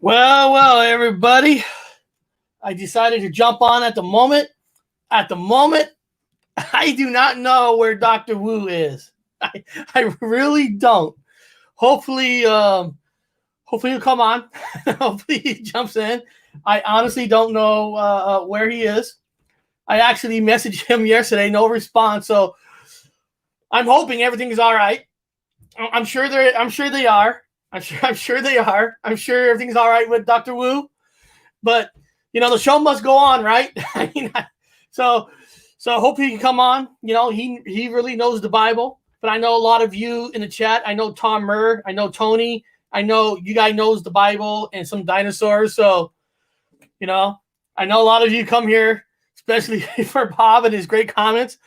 Well, everybody. I decided to jump on at the moment. At the moment, I do not know where Dr. Wu is. I really don't. Hopefully, hopefully he'll come on. Hopefully he jumps in. I honestly don't know where he is. I actually messaged him yesterday, no response. So I'm hoping everything is all right. I'm sure they are. I'm sure they are. I'm sure everything's all right with Dr. Wu. But the show must go on, right? I mean, so hopefully he can come on. He really knows the Bible. But I know a lot of you in the chat. I know Tom Murr. I know Tony. I know you guys knows the Bible and some dinosaurs. So, I know a lot of you come here, especially for Bob and his great comments.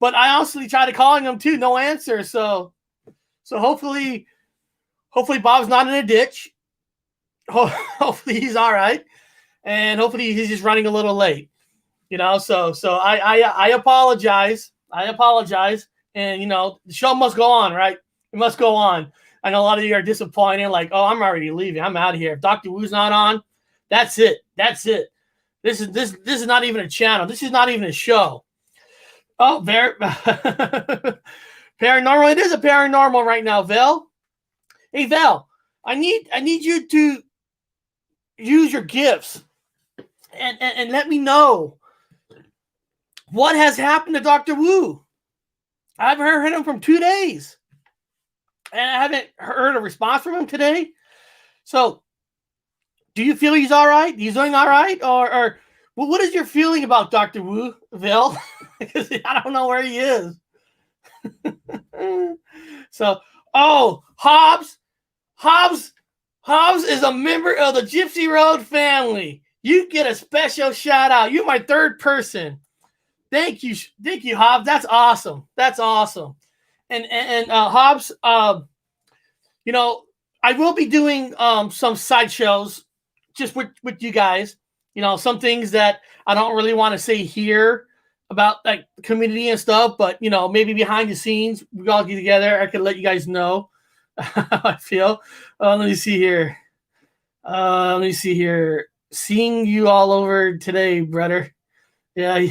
But I honestly tried to calling him too, no answer. So hopefully Bob's not in a ditch. Hopefully he's all right, and hopefully he's just running a little late. So I apologize. And the show must go on, right? It must go on. I know a lot of you are disappointed, like, oh, I'm already leaving. I'm out of here. If Dr. Wu's not on, that's it. This is not even a channel. This is not even a show. Oh, paranormal. It is a paranormal right now, Vel. Hey, Vel, I need you to use your gifts and let me know what has happened to Dr. Wu. I haven't heard him from 2 days, and I haven't heard a response from him today. So, do you feel he's all right? He's doing all right, or well, what is your feeling about Dr. Wu, Vil? Because I don't know where he is. So, Hobbs is a member of the Gypsy Road family. You get a special shout out. You're my third person. Thank you, Hobbs. That's awesome. And Hobbs, I will be doing some sideshows just with you guys. Some things that I don't really want to say here about like the community and stuff, but maybe behind the scenes we all get together. I can let you guys know how I feel. Let me see here. Seeing you all over today, brother. Yeah,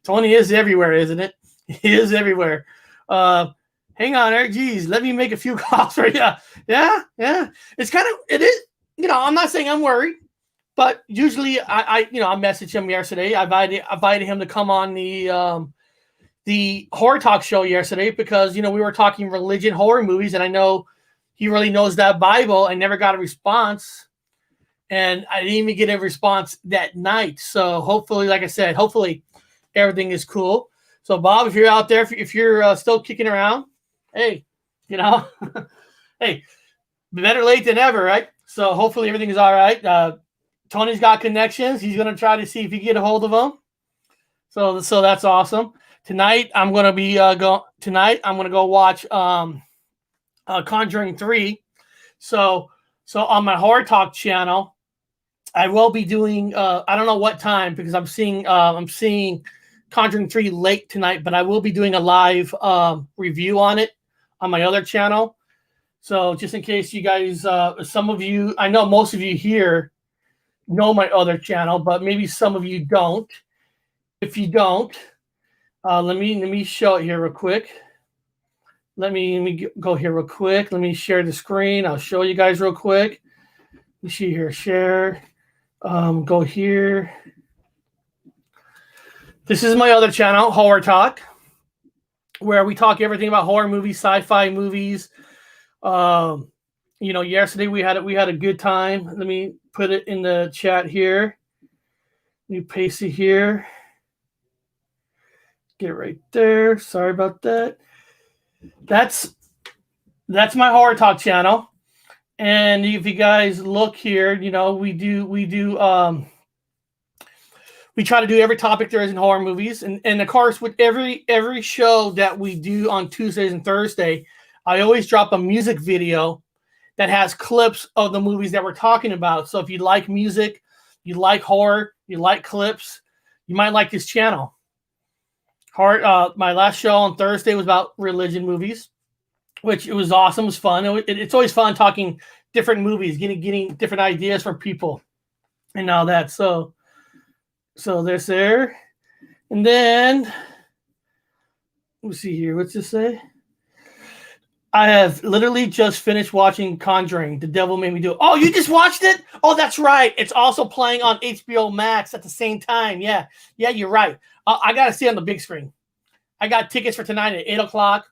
Tony is everywhere, isn't it? He is everywhere. Hang on, Eric. Geez, let me make a few calls for you. Yeah. It is. I'm not saying I'm worried, but usually I messaged him yesterday. I invited him to come on the horror talk show yesterday because we were talking religion, horror movies, and I know he really knows that Bible. I never got a response. And I didn't even get a response that night. So hopefully, like I said, everything is cool. So Bob, if you're out there, if you're still kicking around, hey, hey, better late than ever, right? So hopefully everything is all right. Tony's got connections. He's going to try to see if he can get a hold of them. So that's awesome. Tonight I'm going to be go watch Conjuring 3. So on my Horror Talk channel, I will be doing I don't know what time because I'm seeing Conjuring 3 late tonight, but I will be doing a live review on it on my other channel. So just in case you guys, some of you, I know most of you here know my other channel, but maybe some of you don't. If you don't, let me show it here real quick. Let me go here real quick. Let me share the screen. I'll show you guys real quick. You see here, share. Go here. This is my other channel, Horror Talk, where we talk everything about horror movies, sci-fi movies. Yesterday we had a good time. Let me put it in the chat here. Let me paste it here. Get it right there. Sorry about that. That's my Horror Talk channel. And if you guys look here, we try to do every topic there is in horror movies. And of course, with every show that we do on Tuesdays and Thursday, I always drop a music video that has clips of the movies that we're talking about. So if you like music, you like horror, you like clips, you might like this channel. My last show on Thursday was about religion movies, which it was awesome. It was fun. It's always fun talking different movies, getting different ideas from people and all that. So there's there. And then let's see here. What's this say? I have literally just finished watching Conjuring. The Devil Made Me Do It. Oh, you just watched it? Oh, that's right. It's also playing on HBO Max at the same time. Yeah, you're right. I got to see it on the big screen. I got tickets for tonight at 8 o'clock.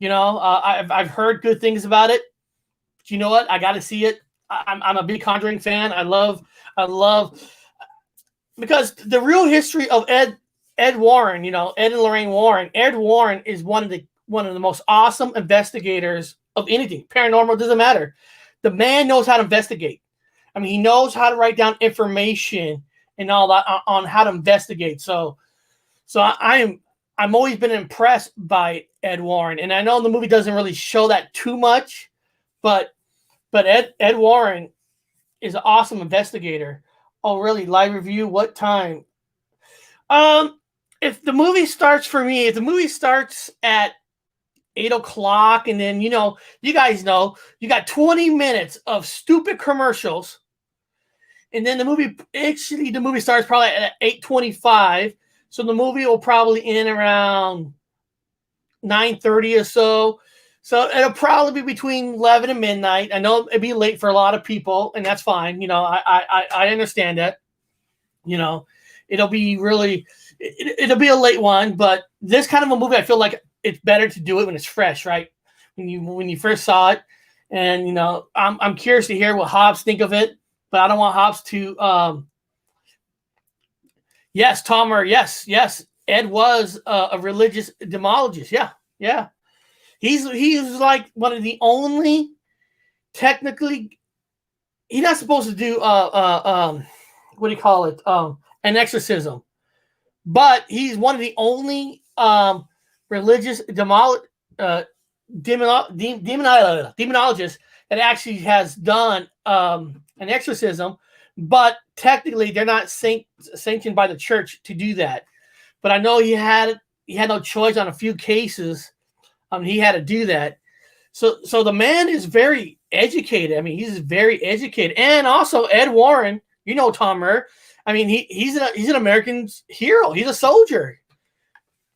I've heard good things about it. But you know what? I got to see it. I'm a big Conjuring fan. I love because the real history of Ed Warren, Ed and Lorraine Warren. Ed Warren is one of the most awesome investigators of anything. Paranormal, doesn't matter. The man knows how to investigate. I mean, he knows how to write down information and all that on how to investigate. So I'm always been impressed by Ed Warren. And I know the movie doesn't really show that too much, but Ed Warren is an awesome investigator. Oh, really? Live review? What time? If the movie starts at 8 o'clock, and then you guys know you got 20 minutes of stupid commercials, and then the movie starts probably at 8:25, so the movie will probably end around 9:30 or so. So it'll probably be between 11 and midnight. I know it'd be late for a lot of people, and that's fine. I understand that. It'll be it'll be a late one, but this kind of a movie, I feel like it's better to do it when it's fresh, right? When you first saw it, and I'm curious to hear what Hobbs think of it, but I don't want Hobbs to. Yes, Tomer. Yes. Ed was a religious demologist. Yeah. He's like one of the only technically. He's not supposed to do what do you call it? An exorcism, but he's one of the only religious demonologists that actually has done an exorcism, but technically they're not sanctioned by the church to do that. But I know he had no choice on a few cases. He had to do that. So the man is very educated. I mean, he's very educated, and also Ed Warren. Tom Murr. I mean, he's an American hero. He's a soldier.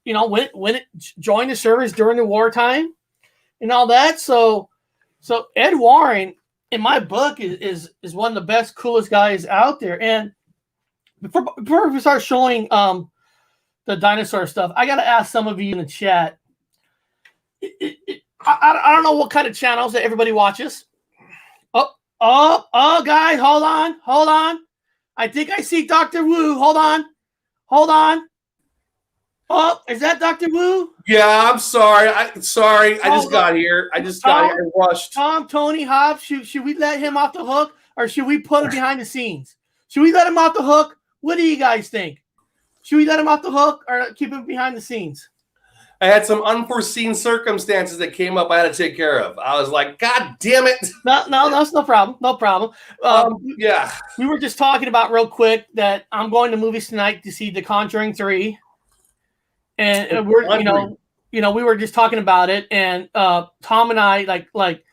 When it joined the service during the wartime and all that. So Ed Warren, in my book, is one of the best, coolest guys out there. And before we start showing the dinosaur stuff, I got to ask some of you in the chat. I don't know what kind of channels that everybody watches. Oh, guys, hold on. I think I see Dr. Wu. Hold on. Oh, is that Dr. Wu? Yeah, I'm sorry. I just got here. I rushed. Tom, Tony, Hobbs, should we let him off the hook, or should we put him behind the scenes? Should we let him off the hook? What do you guys think? Should we let him off the hook or keep him behind the scenes? I had some unforeseen circumstances that came up I had to take care of. I was like, God damn it. No, that's no problem. No problem. Yeah. We were just talking about real quick that I'm going to movies tonight to see The Conjuring 3. And we were just talking about it. And Tom and I, like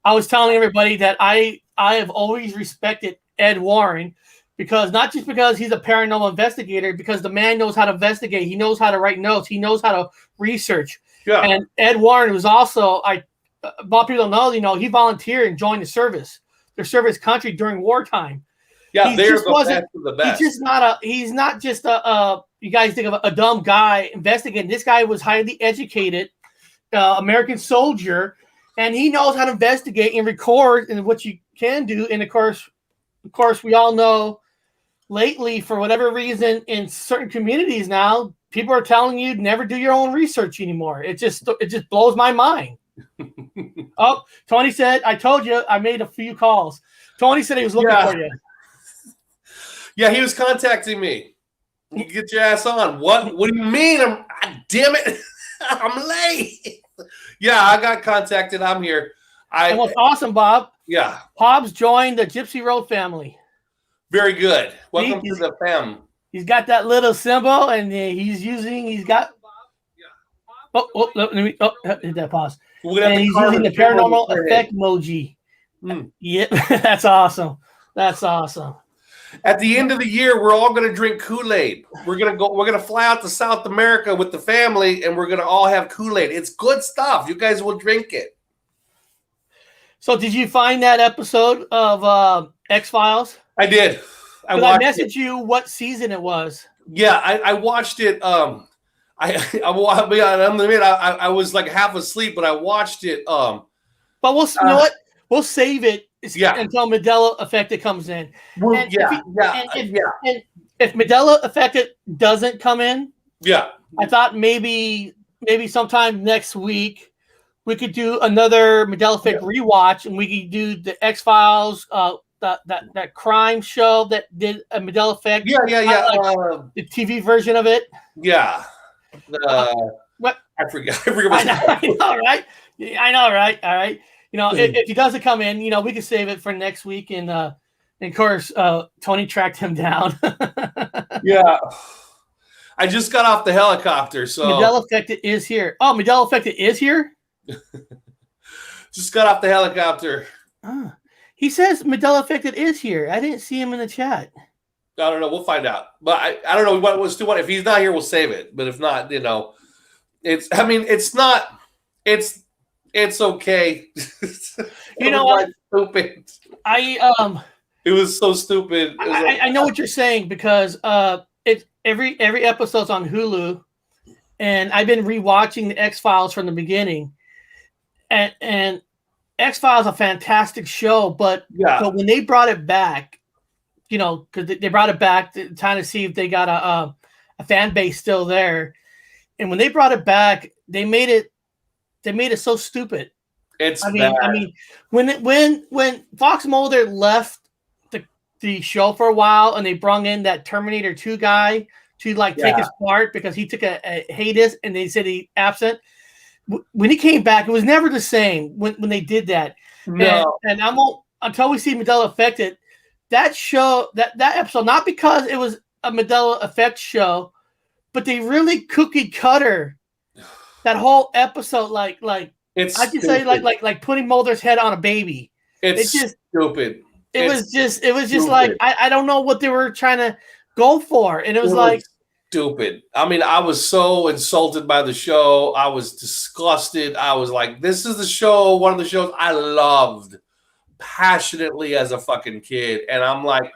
I was telling everybody that I have always respected Ed Warren, because not just because he's a paranormal investigator, because the man knows how to investigate. He knows how to write notes. He knows how to research. Yeah. And Ed Warren was also, a lot of people don't know, he volunteered and joined the service country during wartime. Yeah, they're the best. He's not just you guys think of a dumb guy investigating. This guy was highly educated, American soldier, and he knows how to investigate and record and what you can do. And of course, we all know lately, for whatever reason, in certain communities now, people are telling you never do your own research anymore. It just blows my mind. Oh, Tony said, I told you, I made a few calls. Tony said he was looking for you. Yeah, he was contacting me. Get your ass on. What do you mean? Damn it. I'm late. Yeah, I got contacted. I'm here. And what's awesome, Bob? Yeah. Hobbs joined the Gypsy Road family. Very good. Welcome to the fam. He's got that little symbol, and he's got. Let me hit that pause. And he's using the paranormal effect emoji. Yep, that's awesome. That's awesome. At the end of the year, we're all going to drink Kool-Aid. We're going to fly out to South America with the family, and we're going to all have Kool-Aid. It's good stuff. You guys will drink it. So did you find that episode of X-Files? I did. I messaged you what season it was. Yeah, I watched it. I was like half asleep, but I watched it. But you know what? We'll save it until Mandela Effect comes in. Well, and if Mandela Effect doesn't come in, I thought maybe sometime next week we could do another Mandela Effect rewatch, and we could do the X-Files, that crime show that did a Mandela Effect. The TV version of it. Yeah. What? I forget. I know, right? I know, right? All right. If he doesn't come in, we can save it for next week. And of course, Tony tracked him down. Yeah. I just got off the helicopter, so Mandela Effect is here. Oh, Mandela Effect is here? Just got off the helicopter. He says Mandela Effect is here. I didn't see him in the chat. I don't know. We'll find out. But I don't know what was too what. If he's not here, we'll save it. But if not, it's not. It's okay. Stupid. It was so stupid. I know what you're saying because it's every episode's on Hulu, and I've been rewatching the X-Files from the beginning, and X-Files is a fantastic show, but when they brought it back, because they brought it back trying to see if they got a fan base still there, and when they brought it back, they made it so stupid. I mean, when Fox Mulder left the show for a while, and they brung in that Terminator 2 guy to take his part because he took a hiatus, and they said he absent. When he came back, it was never the same when they did that. No. And I won't until we see Mandela Affected. That show, that episode, not because it was a Mandela Effect show, but they really cookie cutter that whole episode. It's I can say like putting Mulder's head on a baby. It's just stupid. It was just like I don't know what they were trying to go for, and it was stupid. I mean, I was so insulted by the show. I was disgusted. I was like, this is the show, one of the shows I loved passionately as a fucking kid. And I'm like,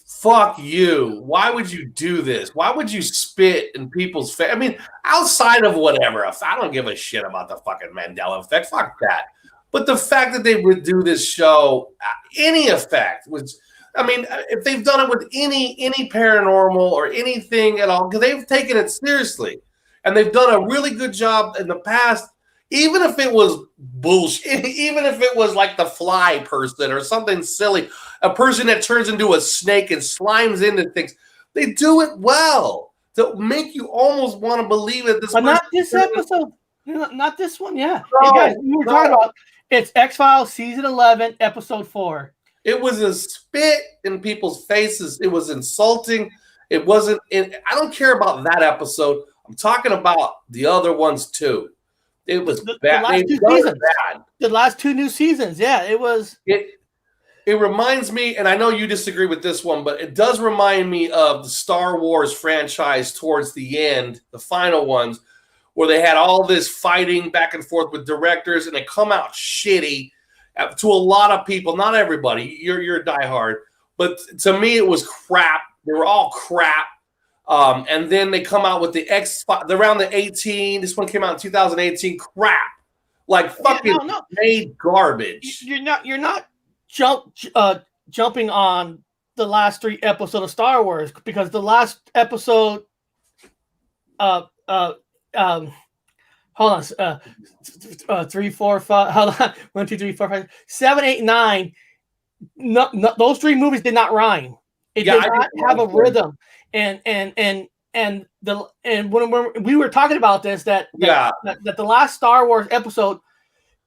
fuck you. Why would you do this? Why would you spit in people's face? I mean, outside of whatever, I don't give a shit about the fucking Mandela Effect. Fuck that. But the fact that they would do this show, any effect was, I mean, if they've done it with any paranormal or anything at all, because they've taken it seriously, and they've done a really good job in the past, even if it was bullshit, even if it was like the fly person or something silly, a person that turns into a snake and slimes into things, they do it well to make you almost want to believe it. But not this episode, not this one. Yeah, hey guys, we were talking about it's X-Files season 11, episode 4. It was a spit in people's faces. It was insulting. It wasn't. I don't care about that episode. I'm talking about the other ones too. It was bad. The last two new seasons. Yeah, it was. It reminds me, and I know you disagree with this one, but it does remind me of the Star Wars franchise towards the end, the final ones, where they had all this fighting back and forth with directors, and they come out shitty. To a lot of people, not everybody, you're a diehard, but to me it was crap. They were all crap. And then they come out with the around the 18. This one came out in 2018. Crap, like fucking made garbage. You're not jumping on the last 3 episodes of Star Wars, because the last episode, hold on, 3, 4, 5. Hold on, 1, 2, 3, 4, 5, 7, 8, 9. No, those 3 movies did not rhyme. It did not have a rhythm. And when we were talking about this, that the last Star Wars episode,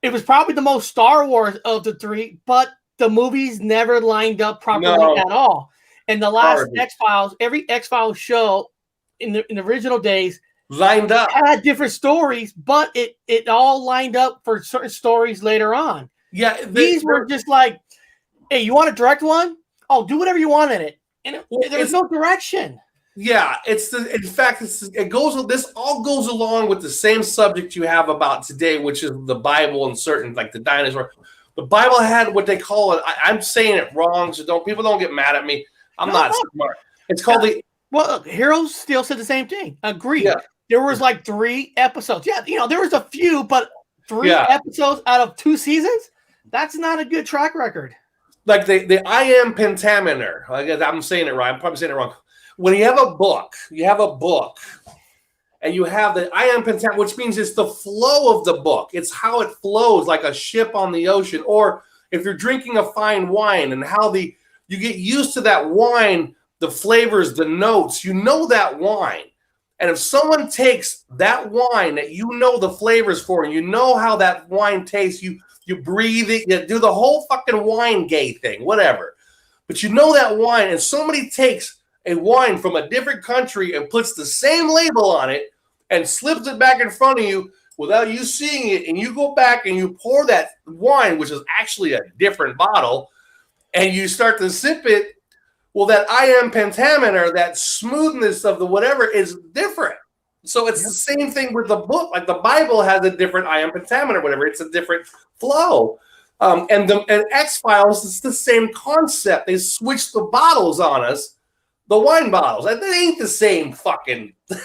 it was probably the most Star Wars of the 3, but the movies never lined up properly at all. And the last X-Files, every X-Files show in the original days, lined up, had different stories, but it all lined up for certain stories later on. Yeah, These were just like, hey, you want to direct one? Oh, do whatever you want in it. And there was no direction. Yeah, it goes. This all goes along with the same subject you have about today, which is the Bible and certain like the dinosaur. The Bible had what they call it. I'm saying it wrong, so people don't get mad at me. I'm not smart. It's called the. Well, look, Heroes still said the same thing. Agreed. Yeah. There was like 3 episodes. Yeah, there was a few, but 3 episodes out of 2 seasons. That's not a good track record. Like the I am pentameter. I'm saying it right. I'm probably saying it wrong. When you have a book, and you have the I am pentameter, which means it's the flow of the book. It's how it flows, like a ship on the ocean. Or if you're drinking a fine wine, and how you get used to that wine, the flavors, the notes. You know that wine, and if someone takes that wine that you know the flavors for, and you know how that wine tastes, you breathe it, you do the whole fucking wine gay thing, whatever. But you know that wine, and somebody takes a wine from a different country and puts the same label on it and slips it back in front of you without you seeing it, and you go back and you pour that wine, which is actually a different bottle, and you start to sip it, well, that I am pentameter, that smoothness of the whatever is different. So it's the same thing with the book. Like the Bible has a different I am pentameter, whatever. It's a different flow. And X-Files is the same concept. They switched the bottles on us. The wine bottles. That ain't the same fucking. You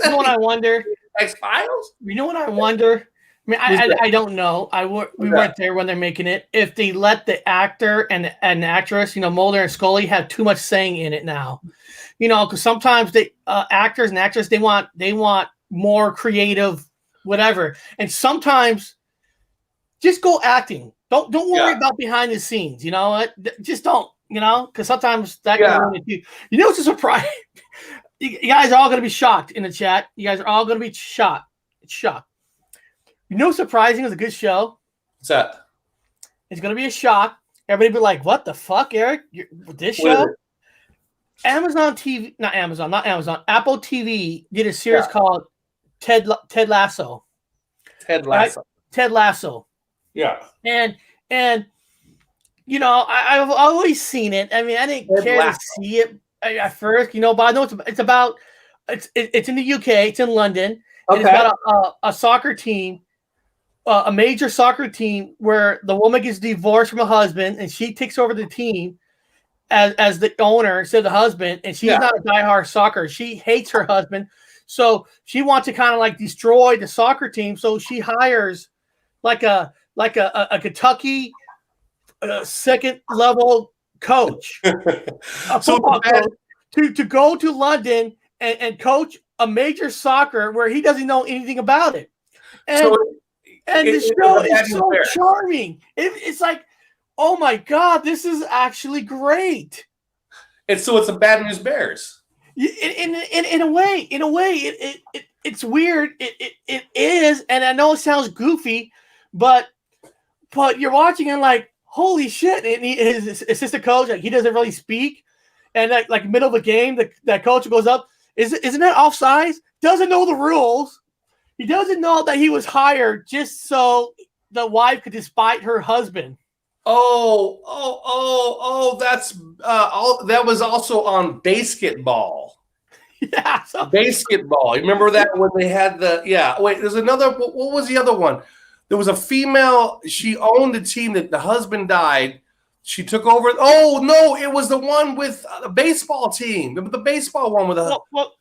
know what I wonder? X-Files? You know what I wonder? I mean, I don't know. We weren't there when they're making it. If they let the actor and the actress, Mulder and Scully, have too much saying in it now, because sometimes the actors and actresses they want more creative, whatever, and sometimes just go acting. Don't worry about behind the scenes. You know what? Just don't. Because sometimes that can ruin it too. It's a surprise. You guys are all going to be shocked in the chat. You guys are all going to be shocked. Surprising is a good show. What's that? It's going to be a shock. Everybody be like, what the fuck, Eric? This show? Amazon TV, not Amazon, Apple TV did a series called Ted Lasso. Ted Lasso. Right? Ted Lasso. Yeah. And I've always seen it. I mean, I didn't care to see it at first, but I know it's about it's in the UK, it's in London, and it's about a soccer team, a major soccer team where the woman gets divorced from a husband and she takes over the team as the owner instead of the husband, and she's not a diehard soccer. She hates her husband, so she wants to kind of like destroy the soccer team. So she hires like a Kentucky second level coach, a football coach, to go to London and coach a major soccer where he doesn't know anything about it. And the show is so charming. It's like, oh my God, this is actually great. And so it's a Bad News Bears. In a way, it's weird. It is, and I know it sounds goofy, but you're watching and like, holy shit! And his assistant coach, like, he doesn't really speak, and like middle of a game, that coach goes up, isn't that offsides? Doesn't know the rules. He doesn't know that he was hired just so the wife could despite her husband. That's that was also on basketball. Yeah, basketball. You remember that when they had wait, there's another. What was the other one? There was a female. She owned the team that the husband died. She took over. Oh no, it was the one with the baseball team. The baseball one with a. Well,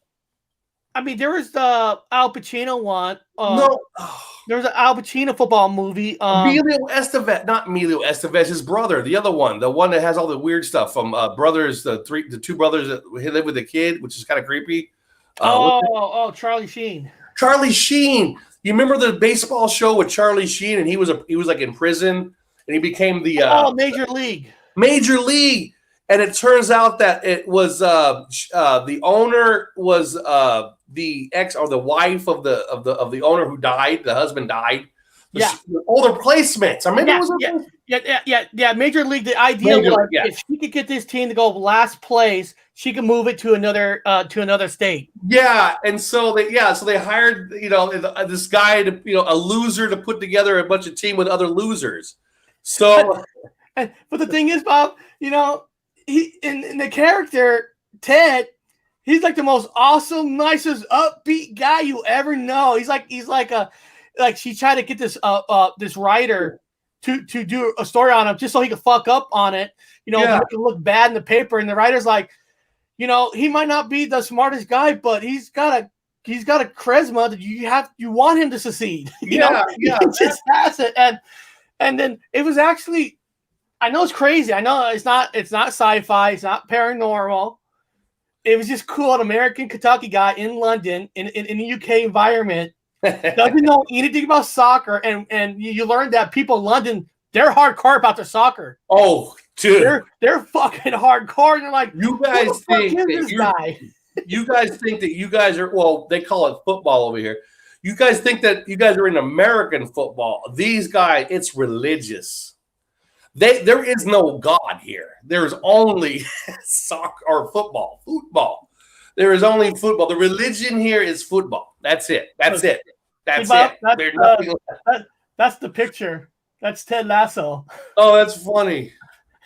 I mean, there was the Al Pacino one. No, there was an Al Pacino football movie. Emilio Estevez, not Emilio Estevez, his brother, the other one, the one that has all the weird stuff from Brothers, the two brothers that live with a kid, which is kind of creepy. Charlie Sheen. Charlie Sheen. You remember the baseball show with Charlie Sheen, and he was like in prison, and he became the Major League. Major League, and it turns out that it was the owner was the ex or the wife of the owner who died. The husband died. All the placements. I remember Yeah. Major League. The idea was if she could get this team to go last place, she could move it to another state. Yeah, and so they hired this guy to a loser to put together a bunch of team with other losers. So, but the thing is, Bob, you know, he in the character Ted, he's like the most awesome, nicest, upbeat guy you ever know. He's like she tried to get this writer to do a story on him just so he could fuck up on it, to make it look bad in the paper. And the writer's like, he might not be the smartest guy, but he's got a charisma that you want him to succeed. He just has it. And then it was actually, I know it's crazy. I know it's not sci-fi. It's not paranormal. It was just cool. An American Kentucky guy in London in the UK environment doesn't know anything about soccer. And you learn that people in London, they're hardcore about their soccer. Oh, dude. They're fucking hardcore. They're like, you guys think this guy? You guys think that you guys are, well, they call it football over here. You guys think that you guys are in American football. These guys, it's religious. There is no God here. There is only soccer or football. There is only football. The religion here is football. That's it. That's it. That's it. That's the picture. That's Ted Lasso. Oh, that's funny.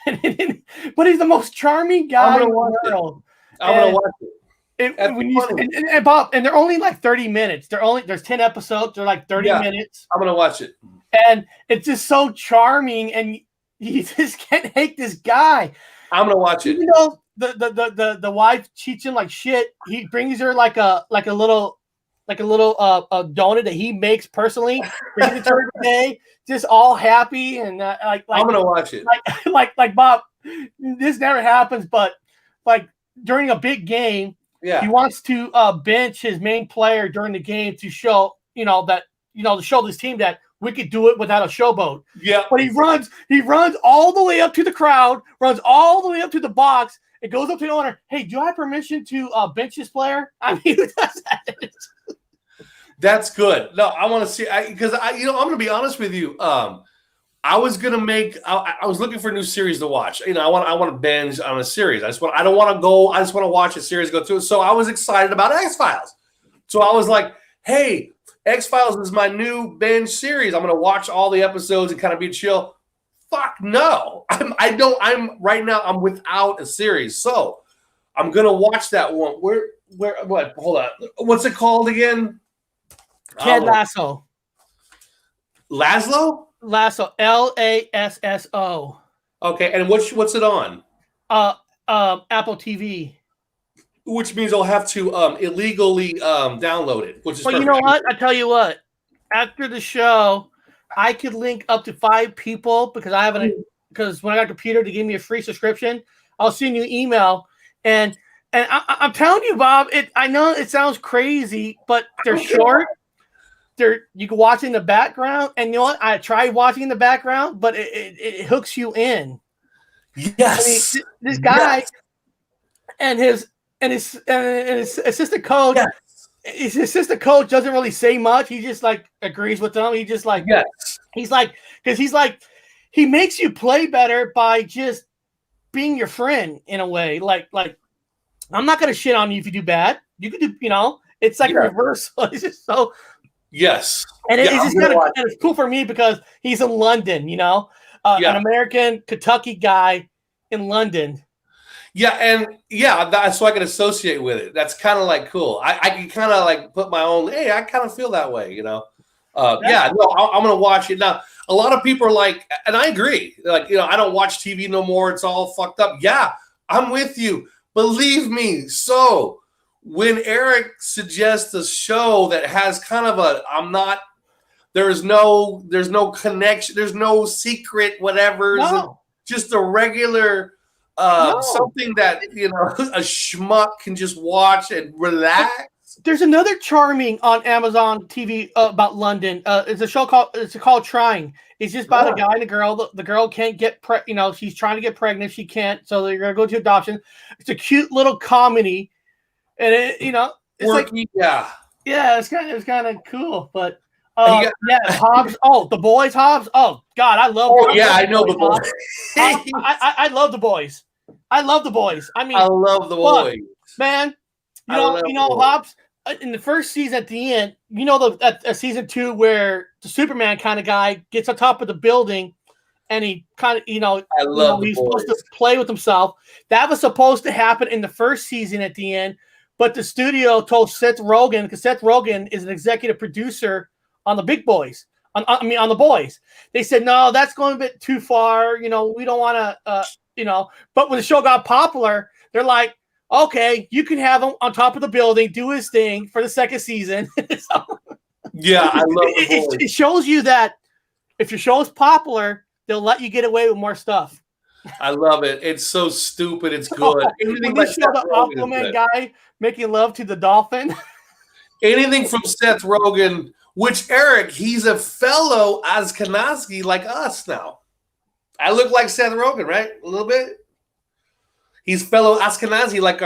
But he's the most charming guy in the world. I'm gonna watch it. And Bob, and they're only like 30 minutes. There's 10 episodes. They're like 30 minutes. I'm gonna watch it. And it's just so charming, and you just can't hate this guy. I'm gonna watch it. Even though the wife cheats him like shit, he brings her like a little donut that he makes personally. Brings it to her today, just all happy and like I'm gonna watch it. Like Bob, this never happens, but like during a big game. Yeah. He wants to bench his main player during the game to show, to show this team that we could do it without a showboat. Yeah. But he runs all the way up to the crowd, runs all the way up to the box, and goes up to the owner. Hey, do I have permission to bench this player? I mean, who does that? That's good. No, I want to see, because I'm going to be honest with you. I was looking for a new series to watch. I want to binge on a series. I just want to watch a series, go through it. So I was excited about X-Files. So I was like, hey, X-Files is my new binge series. I'm going to watch all the episodes and kind of be chill. Fuck no. I'm without a series. So I'm going to watch that one. What? Hold on. What's it called again? Ted Lasso. Lasso, Lasso. Okay, and what's it on? Apple TV. Which means I'll have to illegally download it. Which is well, you know what? I tell you what. After the show, I could link up to 5 people because because when I got a computer to give me a free subscription, I'll send you an email. And I'm telling you, Bob. I know it sounds crazy, but they're short. You can watch in the background, and you know what? I tried watching in the background, but it hooks you in. Yes, I mean, this guy and his assistant coach. Yes. His assistant coach doesn't really say much. He just like agrees with them. He just like He's like he makes you play better by just being your friend in a way. Like I'm not gonna shit on you if you do bad. You can do it's like a reversal. It's just so. Yes, and it's cool for me because he's in London, an American Kentucky guy in London. Yeah, that's so I can associate with it. That's kind of like cool. I can kind of like put my own. Hey, I kind of feel that way, I'm gonna watch it now. A lot of people are like, and I agree. Like, I don't watch TV no more. It's all fucked up. Yeah, I'm with you. Believe me. So. When Eric suggests a show that has kind of there's no connection, there's no secret, whatever, just a regular something that a schmuck can just watch and relax. There's another charming on Amazon TV about London. It's called Trying. It's just about a guy and a girl. The girl can't get she's trying to get pregnant, she can't, so they're gonna go to adoption. It's a cute little comedy. And it's Quirky, it's kind of cool, but Hobbs. Oh, the boys, Hobbs. Oh God, I love. Oh yeah, I know the boys. I love the boys. I love the boys. I mean, I love the boys, man. Hobbs in the first season at the end. Season 2 where the Superman kind of guy gets on top of the building, and he kind of, I love the he's boys. supposed to play with himself. That was supposed to happen in the first season at the end, but the studio told Seth Rogen, because Seth Rogen is an executive producer on the Big Boys, on the Boys. They said, no, that's going a bit too far. We don't want to, But when the show got popular, they're like, okay, you can have him on top of the building, do his thing for the second season. Yeah, I love the boys. It shows you that if your show is popular, they'll let you get away with more stuff. I love it. It's so stupid. It's good. When they show the Aquaman guy making love to the dolphin. Anything from Seth Rogen, which Eric, he's a fellow Ashkenazi like us now. I look like Seth Rogen, right? A little bit. He's fellow Ashkenazi like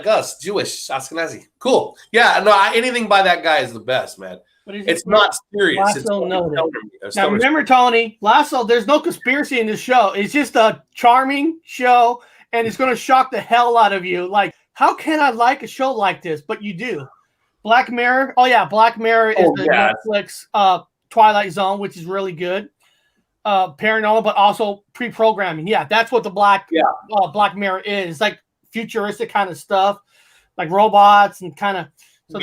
us, Jewish Ashkenazi. Cool. Yeah, no, anything by that guy is the best, man. It's not serious. Now remember, Tony, Lasso, there's no conspiracy in this show. It's just a charming show, and it's going to shock the hell out of you. Like, how can I like a show like this? But you do. Black Mirror. Oh, yeah, Black Mirror is the Netflix Twilight Zone, which is really good. Paranormal, but also pre-programming. Yeah, that's what the Black Mirror is. It's like futuristic kind of stuff, like robots and kind of. So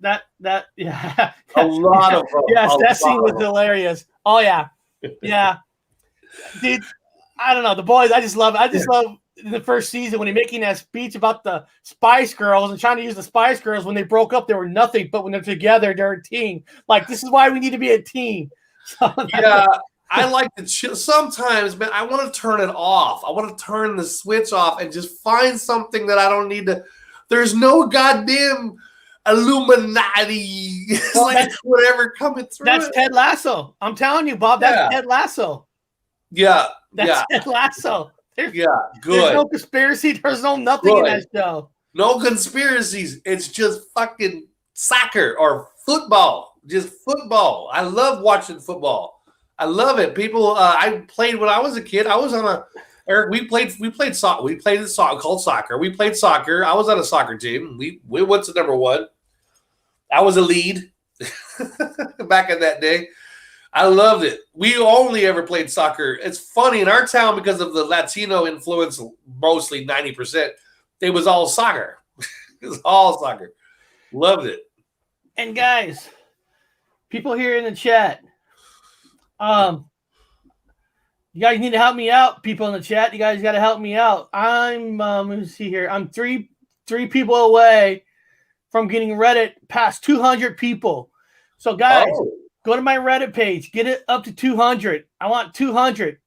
that a lot of yes, that scene was hilarious. Oh yeah, dude. I don't know, the boys. I just love the first season when he's making that speech about the Spice Girls and trying to use the Spice Girls. When they broke up, they were nothing, but when they're together, they're a team. Like, this is why we need to be a team. So I like to chill. Sometimes, man, I want to turn it off. I want to turn the switch off and just find something that I don't need to. There's no goddamn Illuminati. It's like whatever coming through. That's Ted Lasso. I'm telling you, Bob. That's Ted Lasso. Yeah. That's Ted Lasso. Good. There's no conspiracy. There's no nothing in that show. No conspiracies. It's just fucking soccer or football. Just football. I love watching football. I love it. People, I played when I was a kid. I was on Eric, we played soccer. We played called soccer. We played soccer. I was on a soccer team. We went to number 1. I was a lead back in that day. I loved it. We only ever played soccer. It's funny in our town because of the Latino influence, mostly 90%. It was all soccer. It was all soccer. Loved it. And guys, people here in the chat, you guys need to help me out. People in the chat, you guys got to help me out. I'm let me see here. I'm three people away from getting Reddit past 200 people. So guys, go to my Reddit page. Get it up to 200. I want 200.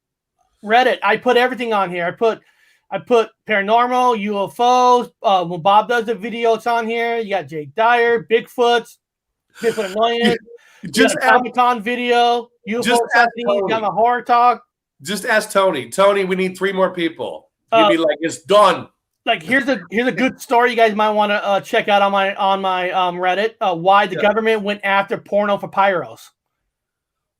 Reddit. I put everything on here. I put paranormal, UFOs. When Bob does the video, it's on here. You got Jake Dyer, Bigfoot Annoyance. Just Comic-Con video. UFO got my horror talk. Just ask Tony. Tony, we need 3 more people. He'd be like, it's done. Like, here's a good story you guys might want to check out on my Reddit. Why the government went after porno for pyros.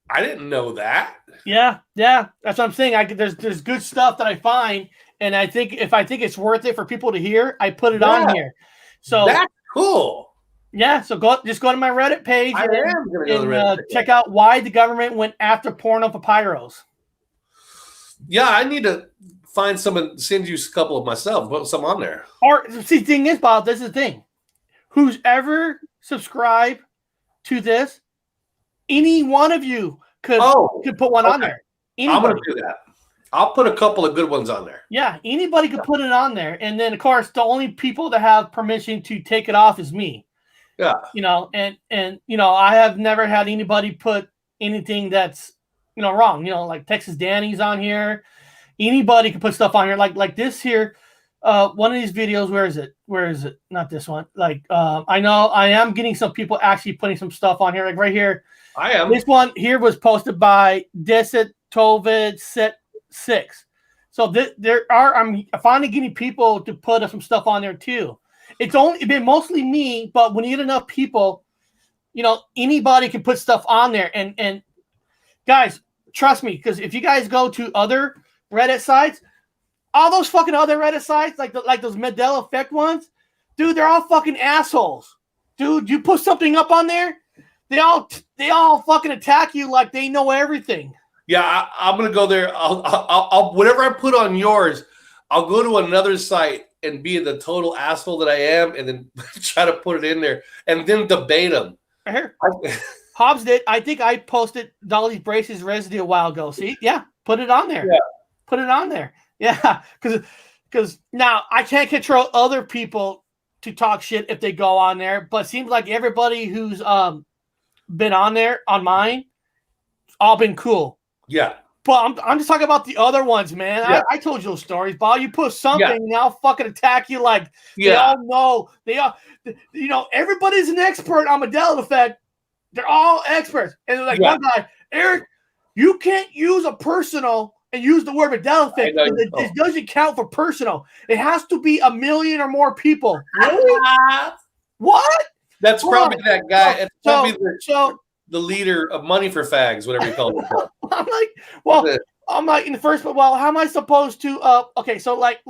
I didn't know that. Yeah, that's what I'm saying. There's good stuff that I find, and I think if it's worth it for people to hear, I put it on here. So that's cool. Yeah, so just go to my Reddit page and check out why the government went after porno for pyros. Yeah, I need to find some and send you a couple of myself. Put some on there. Or see, the thing is, Bob, this is the thing. Who's ever subscribed to this, any one of you could put one on there. Anybody. I'm going to do that. I'll put a couple of good ones on there. Yeah, anybody could put it on there. And then, of course, the only people that have permission to take it off is me. Yeah. And I have never had anybody put anything that's, wrong. Like Texas Danny's on here. Anybody can put stuff on here. Like this here. One of these videos, where is it? Not this one. Like, I know I am getting some people actually putting some stuff on here. Like right here. I am. This one here was posted by Desit Tovid Set 6. So I'm finally getting people to put some stuff on there too. It's been mostly me, but when you get enough people, anybody can put stuff on there. And guys, trust me, because if you guys go to other Reddit sites, all those fucking other Reddit sites, like those Mandela Effect ones, dude, they're all fucking assholes. Dude, you put something up on there, they all fucking attack you like they know everything. Yeah, I'm gonna go there. I'll whatever I put on yours, I'll go to another site and be the total asshole that I am, and then try to put it in there, and then debate them. Here, Hobbs did. I think I posted Dolly's braces residue a while ago. See, yeah, put it on there. Yeah. Put it on there. Yeah, because now I can't control other people to talk shit if they go on there, but it seems like everybody who's been on there on mine, all been cool. Yeah. But I'm just talking about the other ones, man. Yeah. I told you those stories, Bob. You put something, and I'll fucking attack you like they Yeah. all know. They all, you know, everybody's an expert on Mandela effect. They're all experts. And they're like, one guy, Eric, you can't use a personal and use the word Mandela effect. It doesn't count for personal. It has to be 1 million or more people. Really? What? That's probably that guy. It's probably the leader of Money for Fags, whatever you call it. I'm like, well, I'm like in the first, well, how am I supposed to? Okay, so like,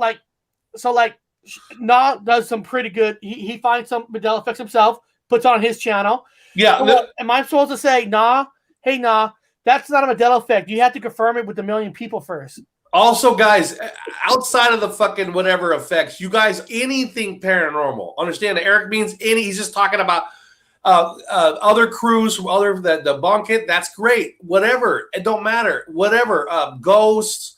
Nah does some pretty good. He finds some Mandela effects himself, puts on his channel. Yeah. Well, am I supposed to say, Nah, hey, Nah, that's not a Mandela effect. You have to confirm it with 1 million people first. Also, guys, outside of the fucking whatever effects, you guys, anything paranormal, understand that Eric means any. He's just talking about other crews from other that debunk it. That's great. Whatever. It don't matter. Whatever. Ghosts,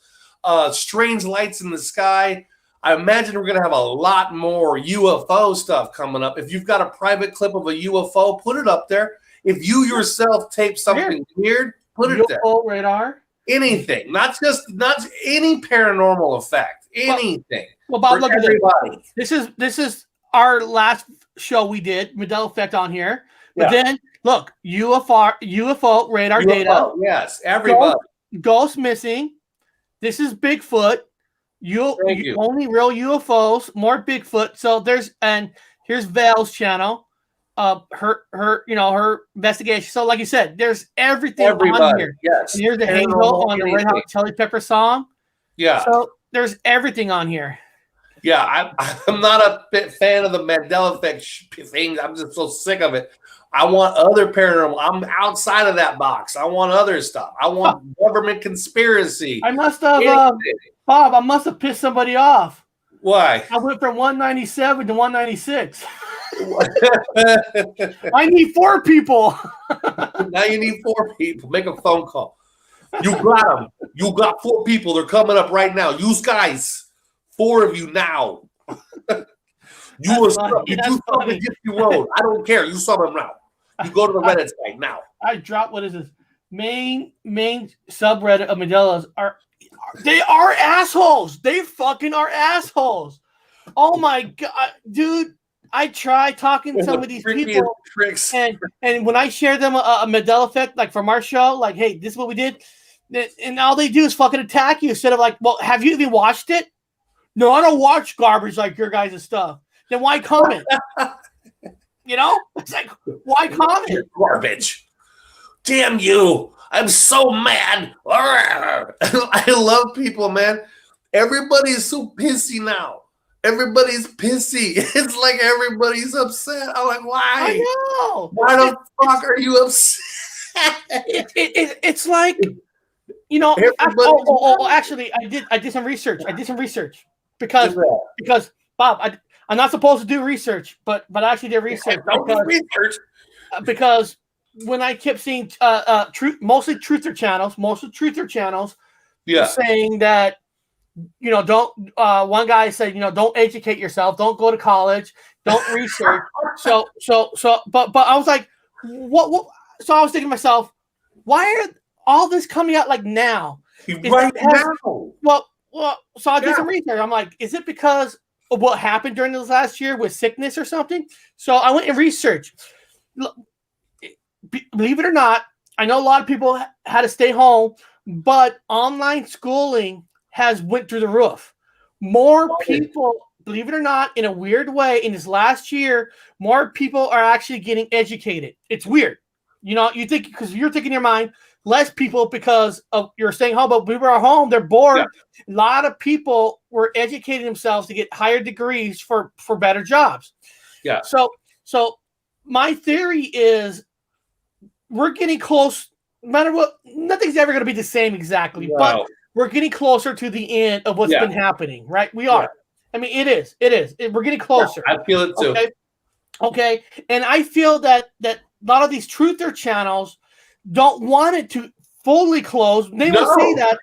strange lights in the sky. I imagine we're going to have a lot more UFO stuff coming up. If you've got a private clip of a UFO, put it up there. If you yourself tape something weird, put it there. UFO radar. Anything. Not any paranormal effect. Anything. Well, Bob, look at this. This is our last show we did, Mandela effect on here. But then, look, UFO radar data. Yes, everybody. Ghost missing. This is Bigfoot. Only real UFOs, more Bigfoot. So here's Val's channel, her investigation. So like you said, there's everything on here. Yes. And here's the Hango on the Red Hot Chili Pepper song. Yeah. So there's everything on here. Yeah, I'm not a bit fan of the Mandela effect things. I'm just so sick of it. I want other paranormal. I'm outside of that box. I want other stuff. I want government conspiracy. I must have Bob, I must have pissed somebody off. Why? I went from 197 to 196. I need 4 people. Now you need 4 people. Make a phone call. You got them. You got 4 people. They're coming up right now. You guys, 4 of you now. You do something Gypsy Road. I don't care. You saw them now. You go to the Reddit site now. I dropped, what is this? Main subreddit of Mandelas they are assholes. They fucking are assholes. Oh my god, dude. I try talking to some of these people tricks. And when I share them a Mandela effect, like from our show, like, hey, this is what we did, and all they do is fucking attack you instead of like, well, have you even watched it? No, I don't watch garbage like your guys' stuff. Then why comment? You know? It's like, why comment? Garbage. Damn you. I'm so mad. I love people, man. Everybody's so pissy now. Everybody's pissy. It's like everybody's upset. I'm like, why? I know. Why the fuck are you upset? It's like, you know. Actually, I did some research. Because Bob, I'm not supposed to do research, but I actually did research. Because when I kept seeing mostly truther channels, saying that, you know, don't. One guy said, you know, don't educate yourself, don't go to college, don't research. But I was like, what? So I was thinking to myself, why are all this coming out like now? Right now. Well, so I did some research. I'm like, is it because of what happened during this last year with sickness or something? So I went and researched. Believe it or not, I know a lot of people had to stay home, but online schooling has went through the roof. More people, believe it or not, in a weird way, in this last year, more people are actually getting educated. It's weird. You know, you think, because you're thinking in your mind, less people because of you're staying home, but people are home, they're bored. Yeah. A lot of people were educating themselves to get higher degrees for better jobs. Yeah. So my theory is we're getting close no matter what, nothing's ever going to be the same exactly. But No. we're getting closer to the end of what's Yeah. been happening, right? We Yeah. are. I mean, it is. We're getting closer. I feel it too. Okay. And I feel that a lot of these truther channels don't want it to fully close. They won't say that.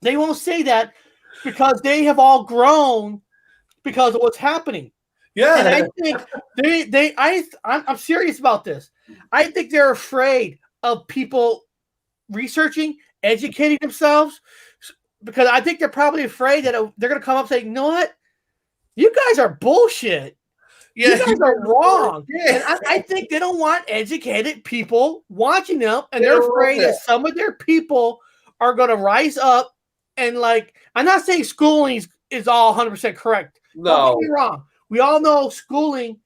They won't say that because they have all grown because of what's happening. Yeah. And I think I'm serious about this. I think they're afraid of people researching, educating themselves, because I think they're probably afraid that they're going to come up saying, you know what? You guys are bullshit. Yeah, you guys are wrong. Yeah. And I think they don't want educated people watching them, and they're afraid that some of their people are going to rise up and, like, I'm not saying schooling is all 100% correct. No. Don't get me wrong. We all know schooling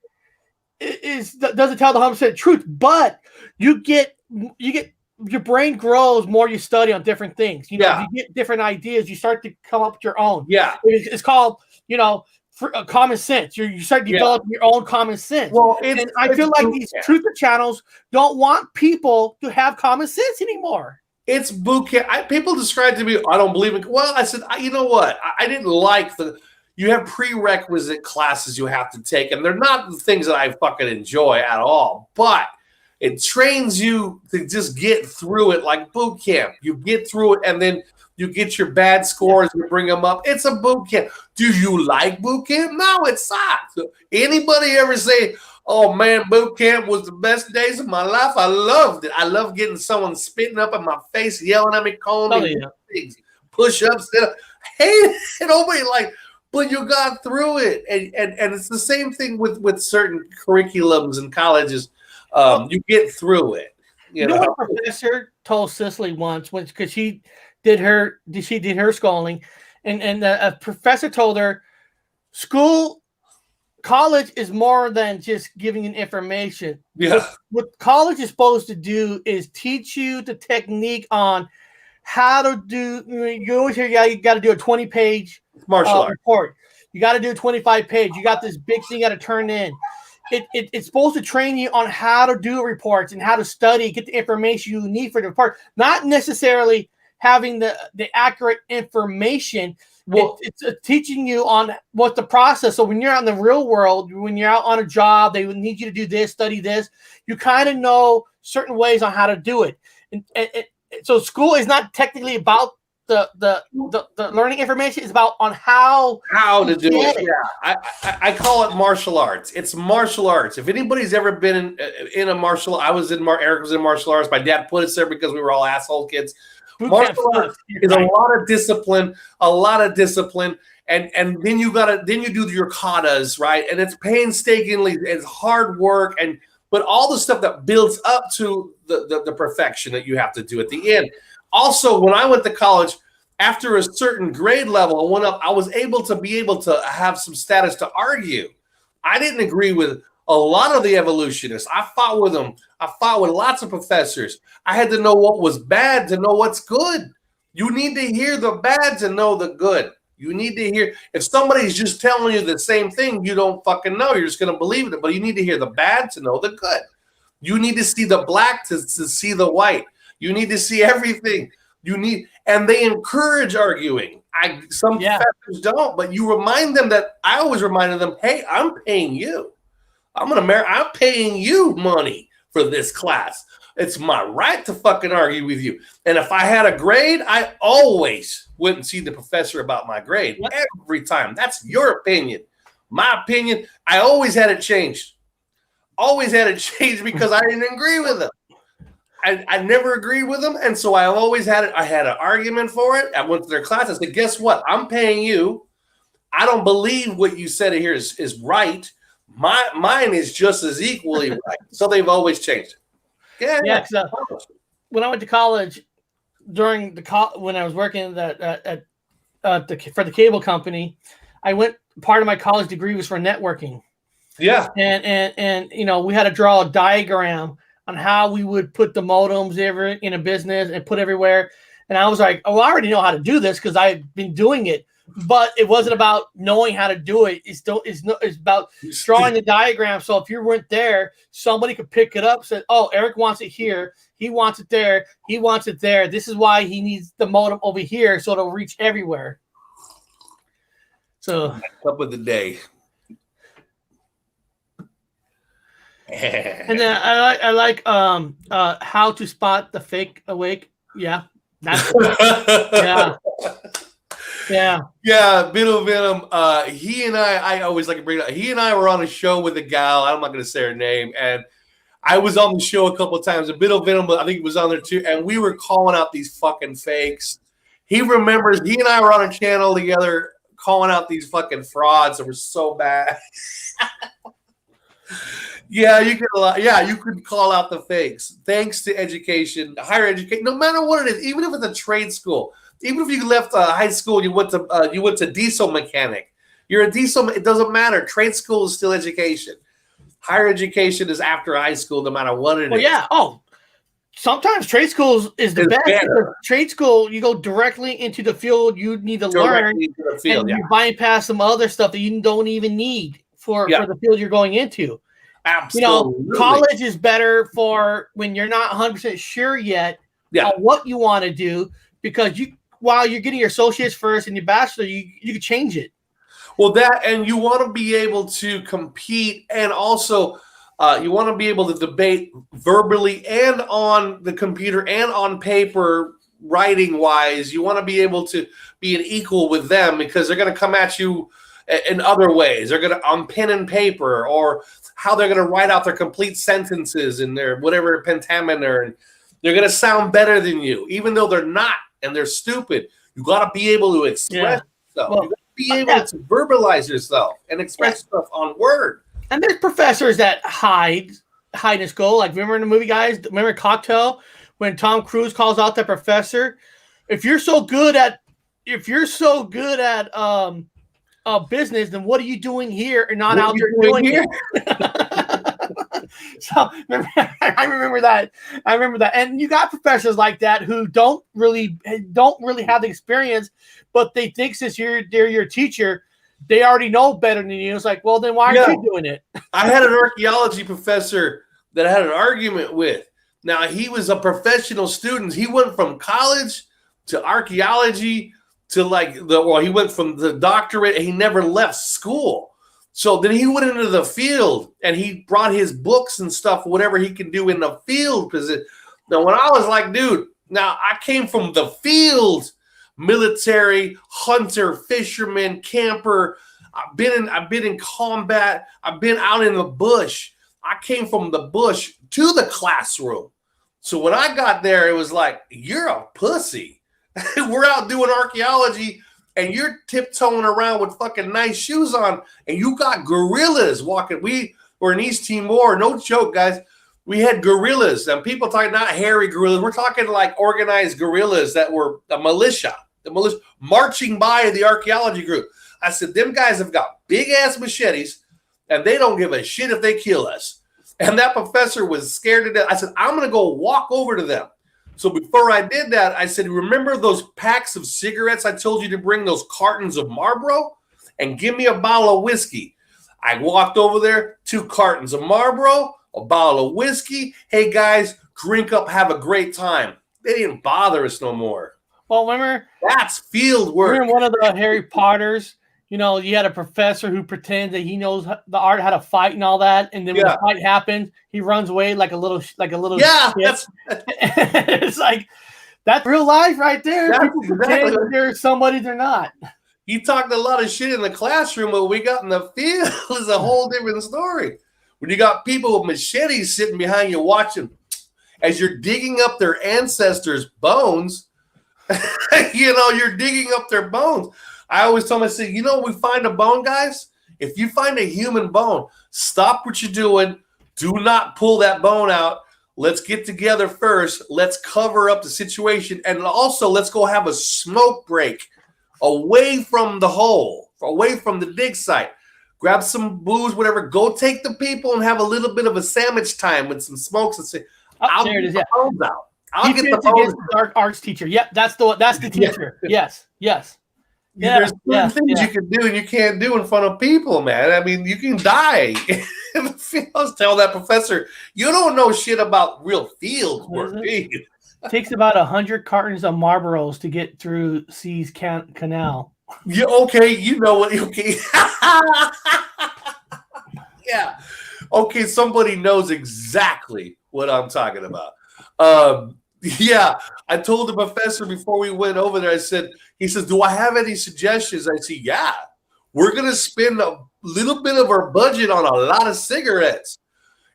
doesn't tell the 100% truth, but you get your brain grows more you study on different things. You know, you get different ideas. You start to come up with your own. Yeah. It's called, common sense. You start developing your own common sense. Well, and I feel like these truther channels don't want people to have common sense anymore. It's boot camp. People describe to me, I don't believe in. Well, I said, you know what? I didn't like you have prerequisite classes you have to take, and they're not the things that I fucking enjoy at all. But it trains you to just get through it like boot camp. You get through it, and then you get your bad scores, you bring them up. It's a boot camp. Do you like boot camp? No, it sucks. Anybody ever say, oh, man, boot camp was the best days of my life? I loved it. I love getting someone spitting up in my face, yelling at me, calling me things, push-ups. Hate it. Nobody but you got through it. And it's the same thing with certain curriculums in colleges. You get through it. You know what a professor told Cicely once, because she did her schooling, and a professor told her, college is more than just giving you information. Yeah. What college is supposed to do is teach you the technique on how to do. You always hear you got to do a 20-page martial art report. You got to do a 25-page. You got this big thing you got to turn in. It's supposed to train you on how to do reports and how to study, get the information you need for the report, not necessarily having the accurate information. Well, it's teaching you on what the process. So when you're out in the real world, when you're out on a job, they would need you to do this, study this. You kind of know certain ways on how to do it. And so school is not technically about the learning information. Is about on how to do it. Yeah, I call it martial arts. It's martial arts. If anybody's ever been in a martial, Eric was in martial arts. My dad put us there because we were all asshole kids. Martial arts is a lot of discipline, and then you do your katas, right? And it's painstakingly, it's hard work, but all the stuff that builds up to the perfection that you have to do at the end. Also, when I went to college, after a certain grade level, I was able to have some status to argue. I didn't agree with a lot of the evolutionists. I fought with them. I fought with lots of professors. I had to know what was bad to know what's good. You need to hear the bad to know the good. You need to hear, if somebody's just telling you the same thing, you don't fucking know. You're just going to believe it. But you need to hear the bad to know the good. You need to see the black to see the white. You need to see everything. And they encourage arguing. Some professors don't, but you remind them that I always reminded them, hey, I'm paying you. I'm paying you money for this class. It's my right to fucking argue with you. And if I had a grade, I always went and see the professor about my grade every time. That's your opinion. My opinion, I always had it changed. Always had it changed because I didn't agree with them. I never agreed with them. And so I always had it. I had an argument for it. I went to their class. I said, guess what? I'm paying you. I don't believe what you said here is right. Mine is just as equally right. So they've always changed it. Yeah. So when I went to college, when I was working for the cable company, part of my college degree was for networking. Yeah. And we had to draw a diagram on how we would put the modems in a business and put everywhere. And I was like, oh, I already know how to do this because I've been doing it. but it wasn't about knowing how to do it. It's about drawing the diagram. So if you weren't there, somebody could pick it up. Said, "Oh, Eric wants it here. He wants it there. He wants it there. This is why he needs the modem over here, so it'll reach everywhere." So, up of the day. And then I like how to spot the fake awake. Yeah, that's yeah. Biddle Venom. He and I always like to bring it up. He and I were on a show with a gal. I'm not going to say her name, and I was on the show a couple of times. And Biddle Venom, I think he was on there too, and we were calling out these fucking fakes. He remembers. He and I were on a channel together, calling out these fucking frauds that were so bad. Yeah, you could call out the fakes. Thanks to education, higher education, no matter what it is, even if it's a trade school, even if you left high school, you went to diesel mechanic. You're a diesel. It doesn't matter. Trade school is still education. Higher education is after high school, no matter what it is. Yeah. Oh, sometimes trade schools is the best. Trade school, you go directly into the field you need to learn, and you bypass some other stuff that you don't even need for the field you're going into. Absolutely. College is better for when you're not 100% sure yet on what you want to do, because while you're getting your associates first and your bachelor, you can change it. Well, and you want to be able to compete, and also you want to be able to debate verbally and on the computer and on paper, writing wise. You want to be able to be an equal with them, because they're going to come at you in other ways. They're going to on pen and paper, or how they're going to write out their complete sentences in their whatever pentameter, and they're going to sound better than you, even though they're not, and they're stupid. You got to be able to express yourself. You got to be able to verbalize yourself and express stuff on word. And there's professors that hide in school. Like, remember in the movie, guys? Remember Cocktail, when Tom Cruise calls out that professor? If you're so good at business, then what are you doing here and not out there doing here? So I remember that. And you got professors like that who don't really have the experience, but they think since they're your teacher, they already know better than you. It's like, well, then why are you doing it? I had an archaeology professor that I had an argument with. Now, he was a professional student. He went from college to archaeology to he went from the doctorate, and he never left school. So then he went into the field, and he brought his books and stuff, whatever he can do in the field. Because now, when I was like, dude, now I came from the field, military, hunter, fisherman, camper. I've been in combat. I've been out in the bush. I came from the bush to the classroom. So when I got there, it was like, you're a pussy. We're out doing archaeology, and you're tiptoeing around with fucking nice shoes on, and you got gorillas walking. We were in East Timor. No joke, guys. We had gorillas, and people talking not hairy gorillas. We're talking like organized gorillas that were the militia marching by the archaeology group. I said, them guys have got big-ass machetes, and they don't give a shit if they kill us. And that professor was scared to death. I said, I'm going to go walk over to them. So before I did that, I said, remember those packs of cigarettes I told you to bring, those cartons of Marlboro? And give me a bottle of whiskey. I walked over there, 2 cartons of Marlboro, a bottle of whiskey. Hey, guys, drink up, have a great time. They didn't bother us no more. Well, remember? That's field work. Remember one of the Harry Potters? You know, you had a professor who pretends that he knows the art, how to fight and all that, and then when the fight happens, he runs away like a little shit. It's like, that's real life right there. People pretend they're somebody they're not. You talked a lot of shit in the classroom, but we got in the field is a whole different story. When you got people with machetes sitting behind you watching as you're digging up their ancestors' bones, you're digging up their bones. I always tell myself, we find a bone, guys. If you find a human bone, stop what you're doing. Do not pull that bone out. Let's get together first. Let's cover up the situation. And also, let's go have a smoke break away from the hole, away from the dig site. Grab some booze, whatever. Go take the people and have a little bit of a sandwich time with some smokes and say, I'll get the bones out. I'll get the bones out. Dark arts teacher. Yep, that's the teacher. Yes. There's certain things you can do and you can't do in front of people, man. I mean, you can die. I was telling that professor, you don't know shit about real field work, do you? It takes about 100 cartons of Marlboros to get through Seas Canal. Yeah, okay, you know what? Okay. Yeah. Okay, somebody knows exactly what I'm talking about. Yeah, I told the professor before we went over there, he says, do I have any suggestions? I said, yeah, we're going to spend a little bit of our budget on a lot of cigarettes.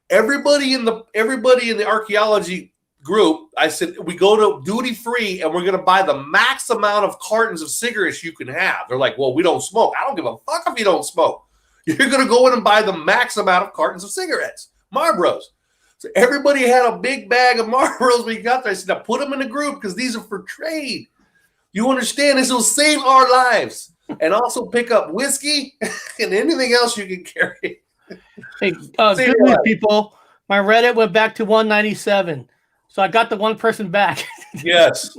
Everybody in the archaeology group, I said, we go to duty free and we're going to buy the max amount of cartons of cigarettes you can have. They're like, well, we don't smoke. I don't give a fuck if you don't smoke. You're going to go in and buy the max amount of cartons of cigarettes, Marlboros. So everybody had a big bag of Marlboros when you got there. I said, now put them in a group because these are for trade. You understand? This will save our lives. And also pick up whiskey and anything else you can carry. Hey, good news, people. My Reddit went back to 197. So I got the one person back. Yes.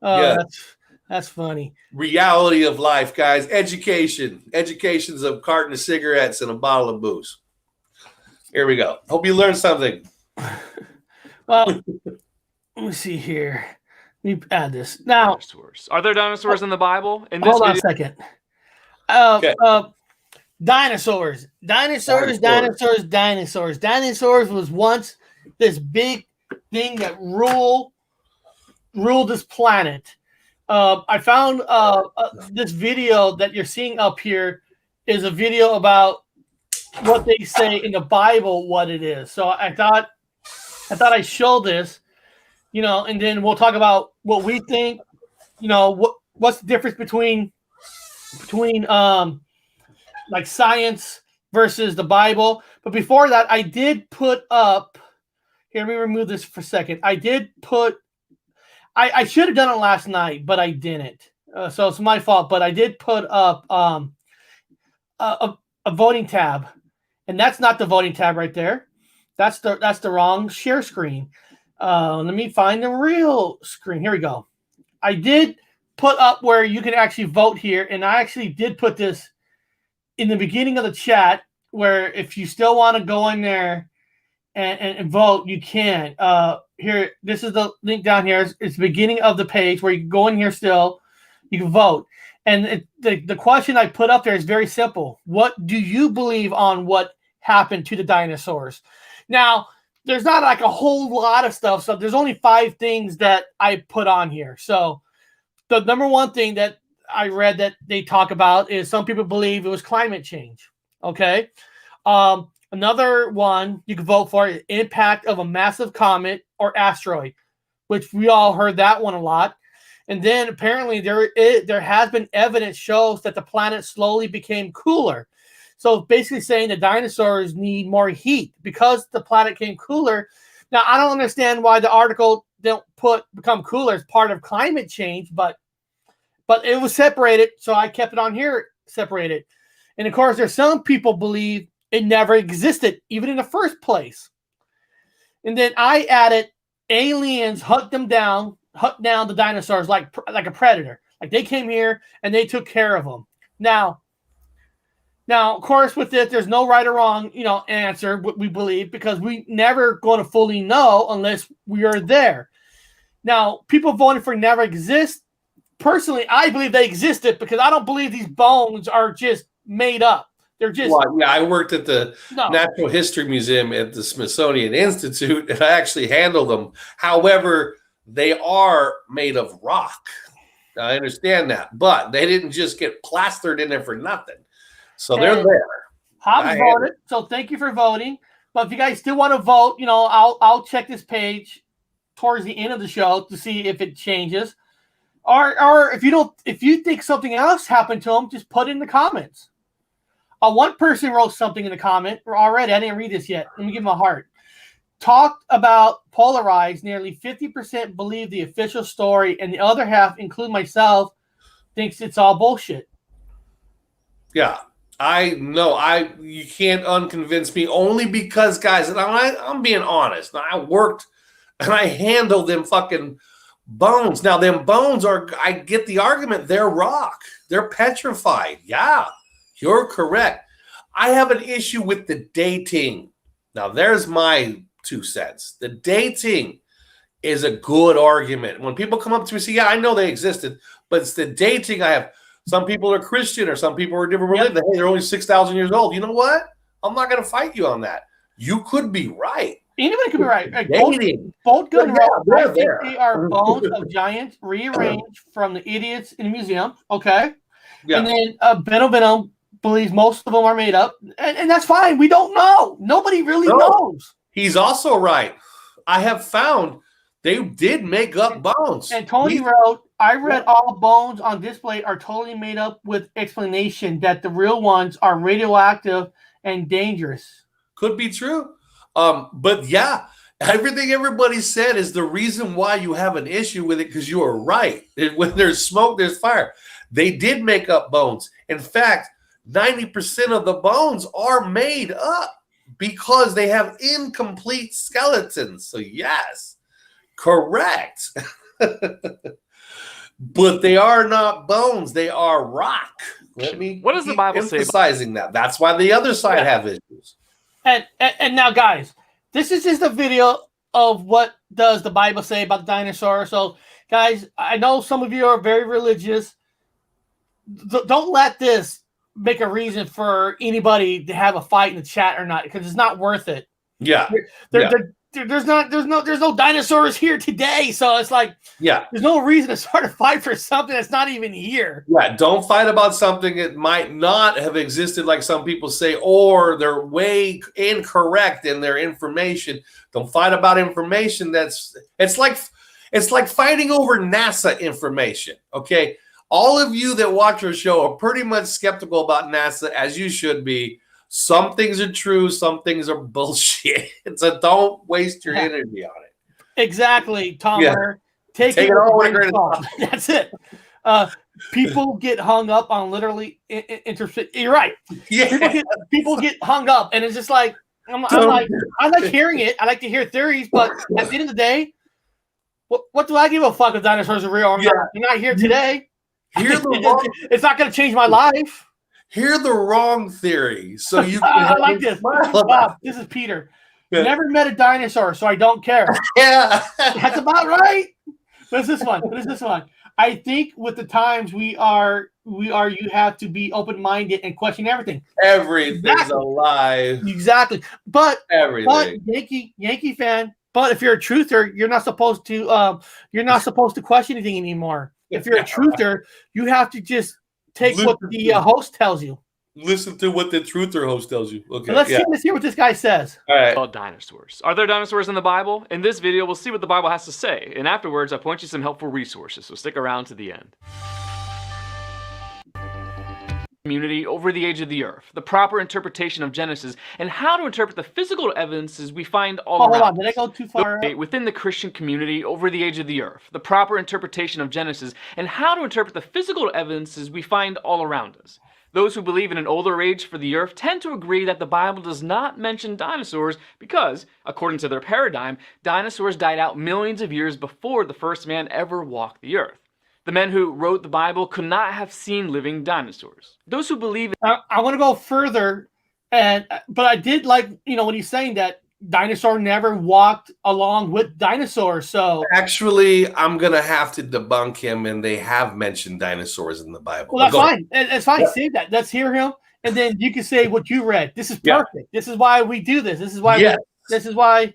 That's funny. Reality of life, guys. Education. Education's a carton of cigarettes and a bottle of booze. Here we go. Hope you learned something. Well, let me see here. Let me add this. Now, dinosaurs. Are there dinosaurs in the Bible? Hold on a second. Okay. Dinosaurs. Dinosaurs was once this big thing that ruled this planet. I found this video that you're seeing up here is a video about what they say in the Bible, what it is. So I thought I'd show this, and then we'll talk about what we think, what's the difference between like science versus the Bible. But before that, I did put up here. Let me remove this for a second. I did put. I should have done it last night, but I didn't. So it's my fault. But I did put up a voting tab, and that's not the voting tab right there. That's the wrong share screen. Let me find the real screen. Here we go. I did put up where you can actually vote here, and I actually did put this in the beginning of the chat, where if you still want to go in there and vote, you can. Here, this is the link down here. It's the beginning of the page where you can go in here still. You can vote. And the question I put up there is very simple. What do you believe on what happened to the dinosaurs? Now, there's not like a whole lot of stuff. So there's only 5 things that I put on here. So the number one thing that I read that they talk about is some people believe it was climate change. Okay. Another one you can vote for is impact of a massive comet or asteroid, which we all heard that one a lot. And then apparently there has been evidence shows that the planet slowly became cooler. So basically saying the dinosaurs need more heat because the planet became cooler. Now, I don't understand why the article don't become cooler as part of climate change, but it was separated. So I kept it on here separated. And of course, there's some people believe it never existed, even in the first place. And then I added aliens hunt down the dinosaurs like a predator. Like they came here and they took care of them. Now, of course, with this, there's no right or wrong, answer what we believe, because we never going to fully know unless we are there. Now, people voting for never exist. Personally, I believe they existed because I don't believe these bones are just made up. They're just. Well, yeah, I worked at the Natural History Museum at the Smithsonian Institute, and I actually handled them. However, they are made of rock. I understand that, but they didn't just get plastered in there for nothing. So they're there. Hobbs voted, so thank you for voting. But if you guys still want to vote, I'll check this page towards the end of the show to see if it changes. Or if you think something else happened to them, just put it in the comments. One person wrote something in the comment already. I didn't read this yet. Let me give him a heart. Talked about polarized. Nearly 50% believe the official story, and the other half, including myself, thinks it's all bullshit. Yeah, I know. You can't unconvince me only because, guys, and I'm being honest. I worked and I handled them fucking Bones. Now, them bones are, I get the argument, they're rock. They're petrified. Yeah, you're correct. I have an issue with the dating. Now, there's my 2 cents. The dating is a good argument. When people come up to me and say, yeah, I know they existed, but it's the dating I have. Some people are Christian or some people are different religion. Hey, they're only 6,000 years old. You know what? I'm not going to fight you on that. You could be right. Anybody could be right. Both good and wrong. Yeah, I think they are bones of giants rearranged from the idiots in the museum. Okay. Yeah. And then Benno believes most of them are made up. And that's fine. We don't know. Nobody really knows. He's also right. I have found they did make up bones. And Tony wrote, I read all bones on display are totally made up with explanation that the real ones are radioactive and dangerous. Could be true. But yeah, everything everybody said is the reason why you have an issue with it, because you are right. When there's smoke, there's fire. They did make up bones. In fact, 90% of the bones are made up because they have incomplete skeletons. So yes, correct. But they are not bones. They are rock. What does the Bible say? Emphasizing that. That's why the other side have issues. And now, guys, this is just a video of what does the Bible say about the dinosaurs. So, guys, I know some of you are very religious. Don't let this make a reason for anybody to have a fight in the chat or not, because it's not worth it. Yeah. There's no dinosaurs here today, so it's like, there's no reason to start a fight for something that's not even here. Yeah, don't fight about something that might not have existed, like some people say, or they're way incorrect in their information. Don't fight about information it's like fighting over NASA information. Okay, all of you that watch our show are pretty much skeptical about NASA, as you should be. Some things are true, some things are bullshit. So don't waste your energy on it. Exactly, Tom. Yeah. Take it all with a grain of salt. That's it. People get hung up on literally You're right. Yeah. People get hung up, and it's just like I like hearing it. I like to hear theories, but at the end of the day, what do I give a fuck if dinosaurs are real or not? You're not here today. It's not going to change my life. Hear the wrong theory, so you can I like this. This is Peter. Yeah. Never met a dinosaur, so I don't care. Yeah, that's about right. What is this one? I think with the times we are. You have to be open-minded and question everything. Everything's alive. Exactly, but everything. But Yankee fan. But if you're a truther, you're not supposed to question anything anymore. If you're a truther, you have to just take what the host tells you. Listen to what the truther host tells you. Okay. Let's hear what this guy says. All right. About dinosaurs. Are there dinosaurs in the Bible? In this video, we'll see what the Bible has to say. And afterwards, I point you some helpful resources. So stick around to the end. Community over the age of the earth, the proper interpretation of Genesis, and how to interpret the physical evidences we find all around. Hold on, did I go too far? Within the Christian community over the age of the earth, the proper interpretation of Genesis, and how to interpret the physical evidences we find all around us. Those who believe in an older age for the earth tend to agree that the Bible does not mention dinosaurs because, according to their paradigm, dinosaurs died out millions of years before the first man ever walked the earth. The men who wrote the Bible could not have seen living dinosaurs. Those who believe I want to go further, but I did like, when he's saying that dinosaur never walked along with dinosaurs. So actually, I'm gonna have to debunk him, and they have mentioned dinosaurs in the Bible. Well, that's fine. It's fine. Yeah. Say that. Let's hear him, and then you can say what you read. This is perfect. Yeah. This is why we do this. This is why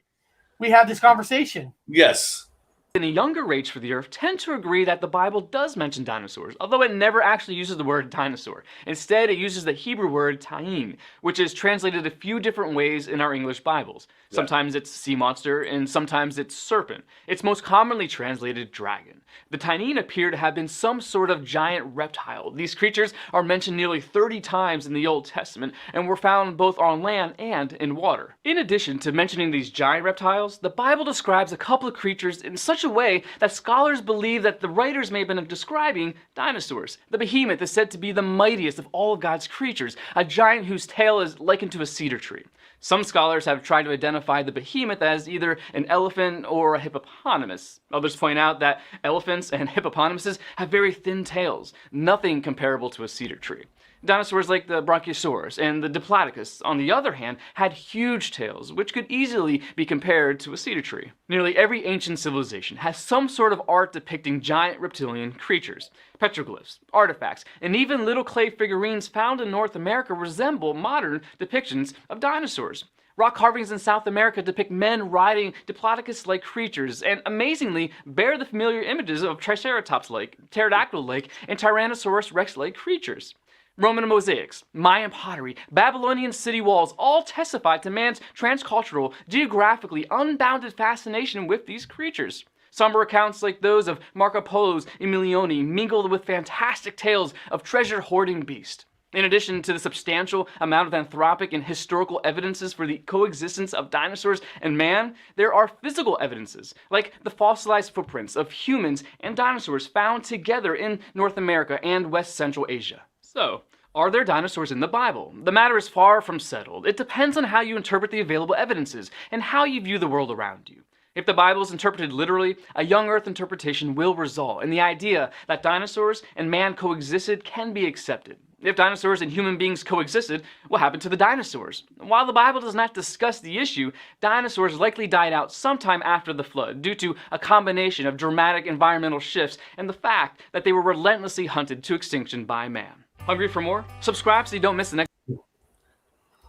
we have this conversation. Yes. In a younger age for the earth tend to agree that the Bible does mention dinosaurs, although it never actually uses the word dinosaur. Instead, it uses the Hebrew word ta'in, which is translated a few different ways in our English Bibles. Yeah. Sometimes it's sea monster, and sometimes it's serpent. It's most commonly translated dragon. The ta'in appear to have been some sort of giant reptile. These creatures are mentioned nearly 30 times in the Old Testament and were found both on land and in water. In addition to mentioning these giant reptiles, the Bible describes a couple of creatures in such such a way that scholars believe that the writers may have been describing dinosaurs. The behemoth is said to be the mightiest of all of God's creatures, a giant whose tail is likened to a cedar tree. Some scholars have tried to identify the behemoth as either an elephant or a hippopotamus. Others point out that elephants and hippopotamuses have very thin tails, nothing comparable to a cedar tree. Dinosaurs like the Brachiosaurus and the Diplodocus, on the other hand, had huge tails, which could easily be compared to a cedar tree. Nearly every ancient civilization has some sort of art depicting giant reptilian creatures. Petroglyphs, artifacts, and even little clay figurines found in North America resemble modern depictions of dinosaurs. Rock carvings in South America depict men riding Diplodocus-like creatures, and amazingly bear the familiar images of Triceratops-like, Pterodactyl-like, and Tyrannosaurus rex-like creatures. Roman mosaics, Mayan pottery, Babylonian city walls all testify to man's transcultural, geographically unbounded fascination with these creatures. Somber accounts like those of Marco Polo's Emilioni mingled with fantastic tales of treasure-hoarding beast. In addition to the substantial amount of anthropic and historical evidences for the coexistence of dinosaurs and man, there are physical evidences, like the fossilized footprints of humans and dinosaurs found together in North America and West Central Asia. So, are there dinosaurs in the Bible? The matter is far from settled. It depends on how you interpret the available evidences and how you view the world around you. If the Bible is interpreted literally, a young earth interpretation will result, and the idea that dinosaurs and man coexisted can be accepted. If dinosaurs and human beings coexisted, what happened to the dinosaurs? While the Bible does not discuss the issue, dinosaurs likely died out sometime after the flood due to a combination of dramatic environmental shifts and the fact that they were relentlessly hunted to extinction by man. Hungry for more? Subscribe so you don't miss the next.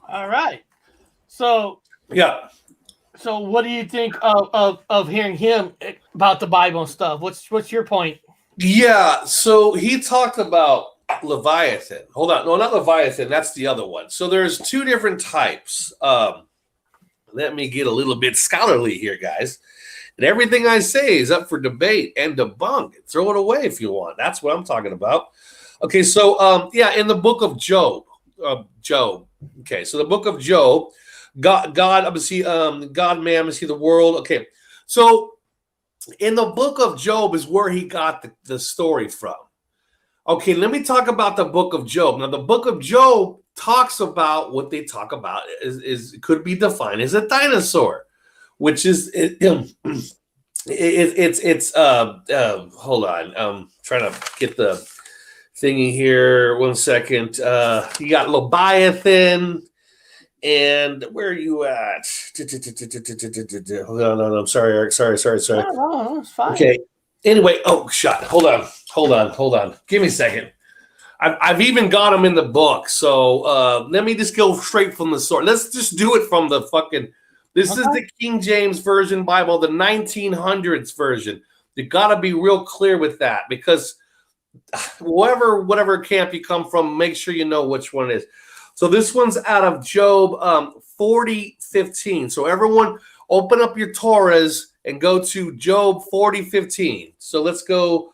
All right. So Yeah. So what do you think of hearing him about the Bible and stuff? What's your point? Yeah, so he talked about Leviathan. Hold on. No, not Leviathan. That's the other one. So there's two different types. Let me get a little bit scholarly here, guys. And everything I say is up for debate and debunk. Throw it away if you want. That's what I'm talking about. Okay, so in the book of Job. Okay, so the book of Job, God, obviously, God, man, obviously the world. Okay, so in the book of Job is where he got the story from. Okay, let me talk about the book of Job. Now, the book of Job talks about what they talk about is could be defined as a dinosaur, which is hold on, trying to get the thingy here. 1 second. You got Leviathan. And where are you at? Hold on, no, I'm sorry, Eric. Sorry. No, it's fine. Okay. Anyway, hold on. Give me a second. I've even got them in the book. So let me just go straight from the source. Let's just do it from the fucking. This is the King James Version Bible, the 1900s version. You got to be real clear with that because whatever camp you come from, make sure you know which one it is. So this one's out of Job 40:15. So everyone open up your Torahs and go to Job 40:15. So let's go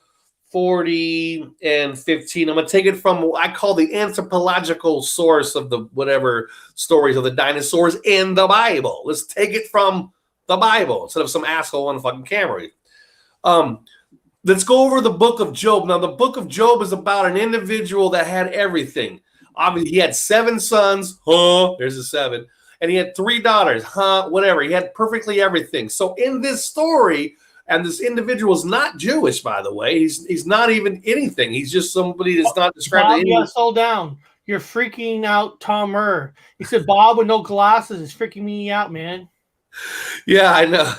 40 and 15. I'm going to take it from what I call the anthropological source of the whatever stories of the dinosaurs in the Bible. Let's take it from the Bible instead of some asshole on the fucking camera. Let's go over the book of Job. Now, the book of Job is about an individual that had everything. Obviously, he had 7 sons. There's a 7. And he had 3 daughters. Whatever. He had perfectly everything. So in this story, and this individual is not Jewish, by the way. He's not even anything. He's just somebody that's not described. Bob, you gotta slow down. You're freaking out Tom Murr. He said Bob with no glasses is freaking me out, man. Yeah, I know.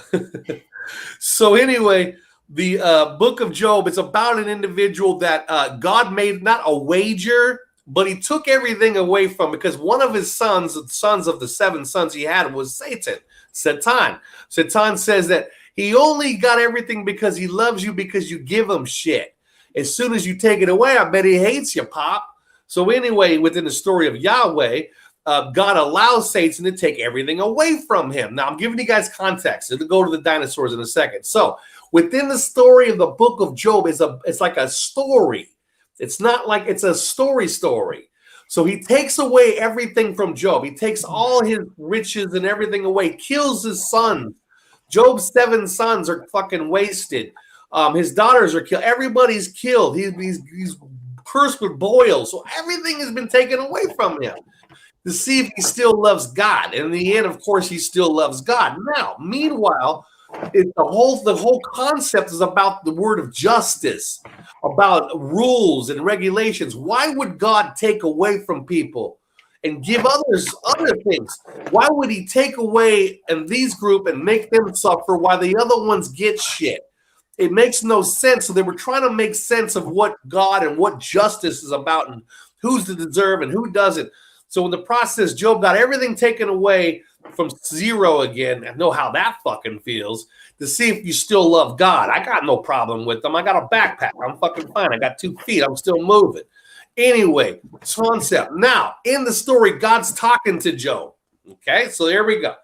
So anyway, the book of Job, it's about an individual that God made not a wager, but he took everything away from because one of his sons of the 7 sons he had was Satan. Satan says that he only got everything because he loves you because you give him shit. As soon as you take it away, I bet he hates you, Pop. So anyway, within the story of Yahweh, God allows Satan to take everything away from him. Now, I'm giving you guys context. It'll go to the dinosaurs in a second. So within the story of the book of Job, it's like a story. It's not like it's a story. So he takes away everything from Job. He takes all his riches and everything away, kills his son Job's 7 sons are fucking wasted. His daughters are killed. Everybody's killed. He's cursed with boils. So everything has been taken away from him to see if he still loves God. And in the end, of course, he still loves God. Now, meanwhile, the whole concept is about the word of justice, about rules and regulations. Why would God take away from people and give others other things? Why would he take away in these group and make them suffer while the other ones get shit? It makes no sense. So they were trying to make sense of what God and what justice is about and who's to deserve and who doesn't. So in the process, Job got everything taken away from zero again. I know how that fucking feels, to see if you still love God. I got no problem with them. I got a backpack. I'm fucking fine. I got 2 feet. I'm still moving. Anyway, concept. Now, in the story, God's talking to Job. Okay, so there we go.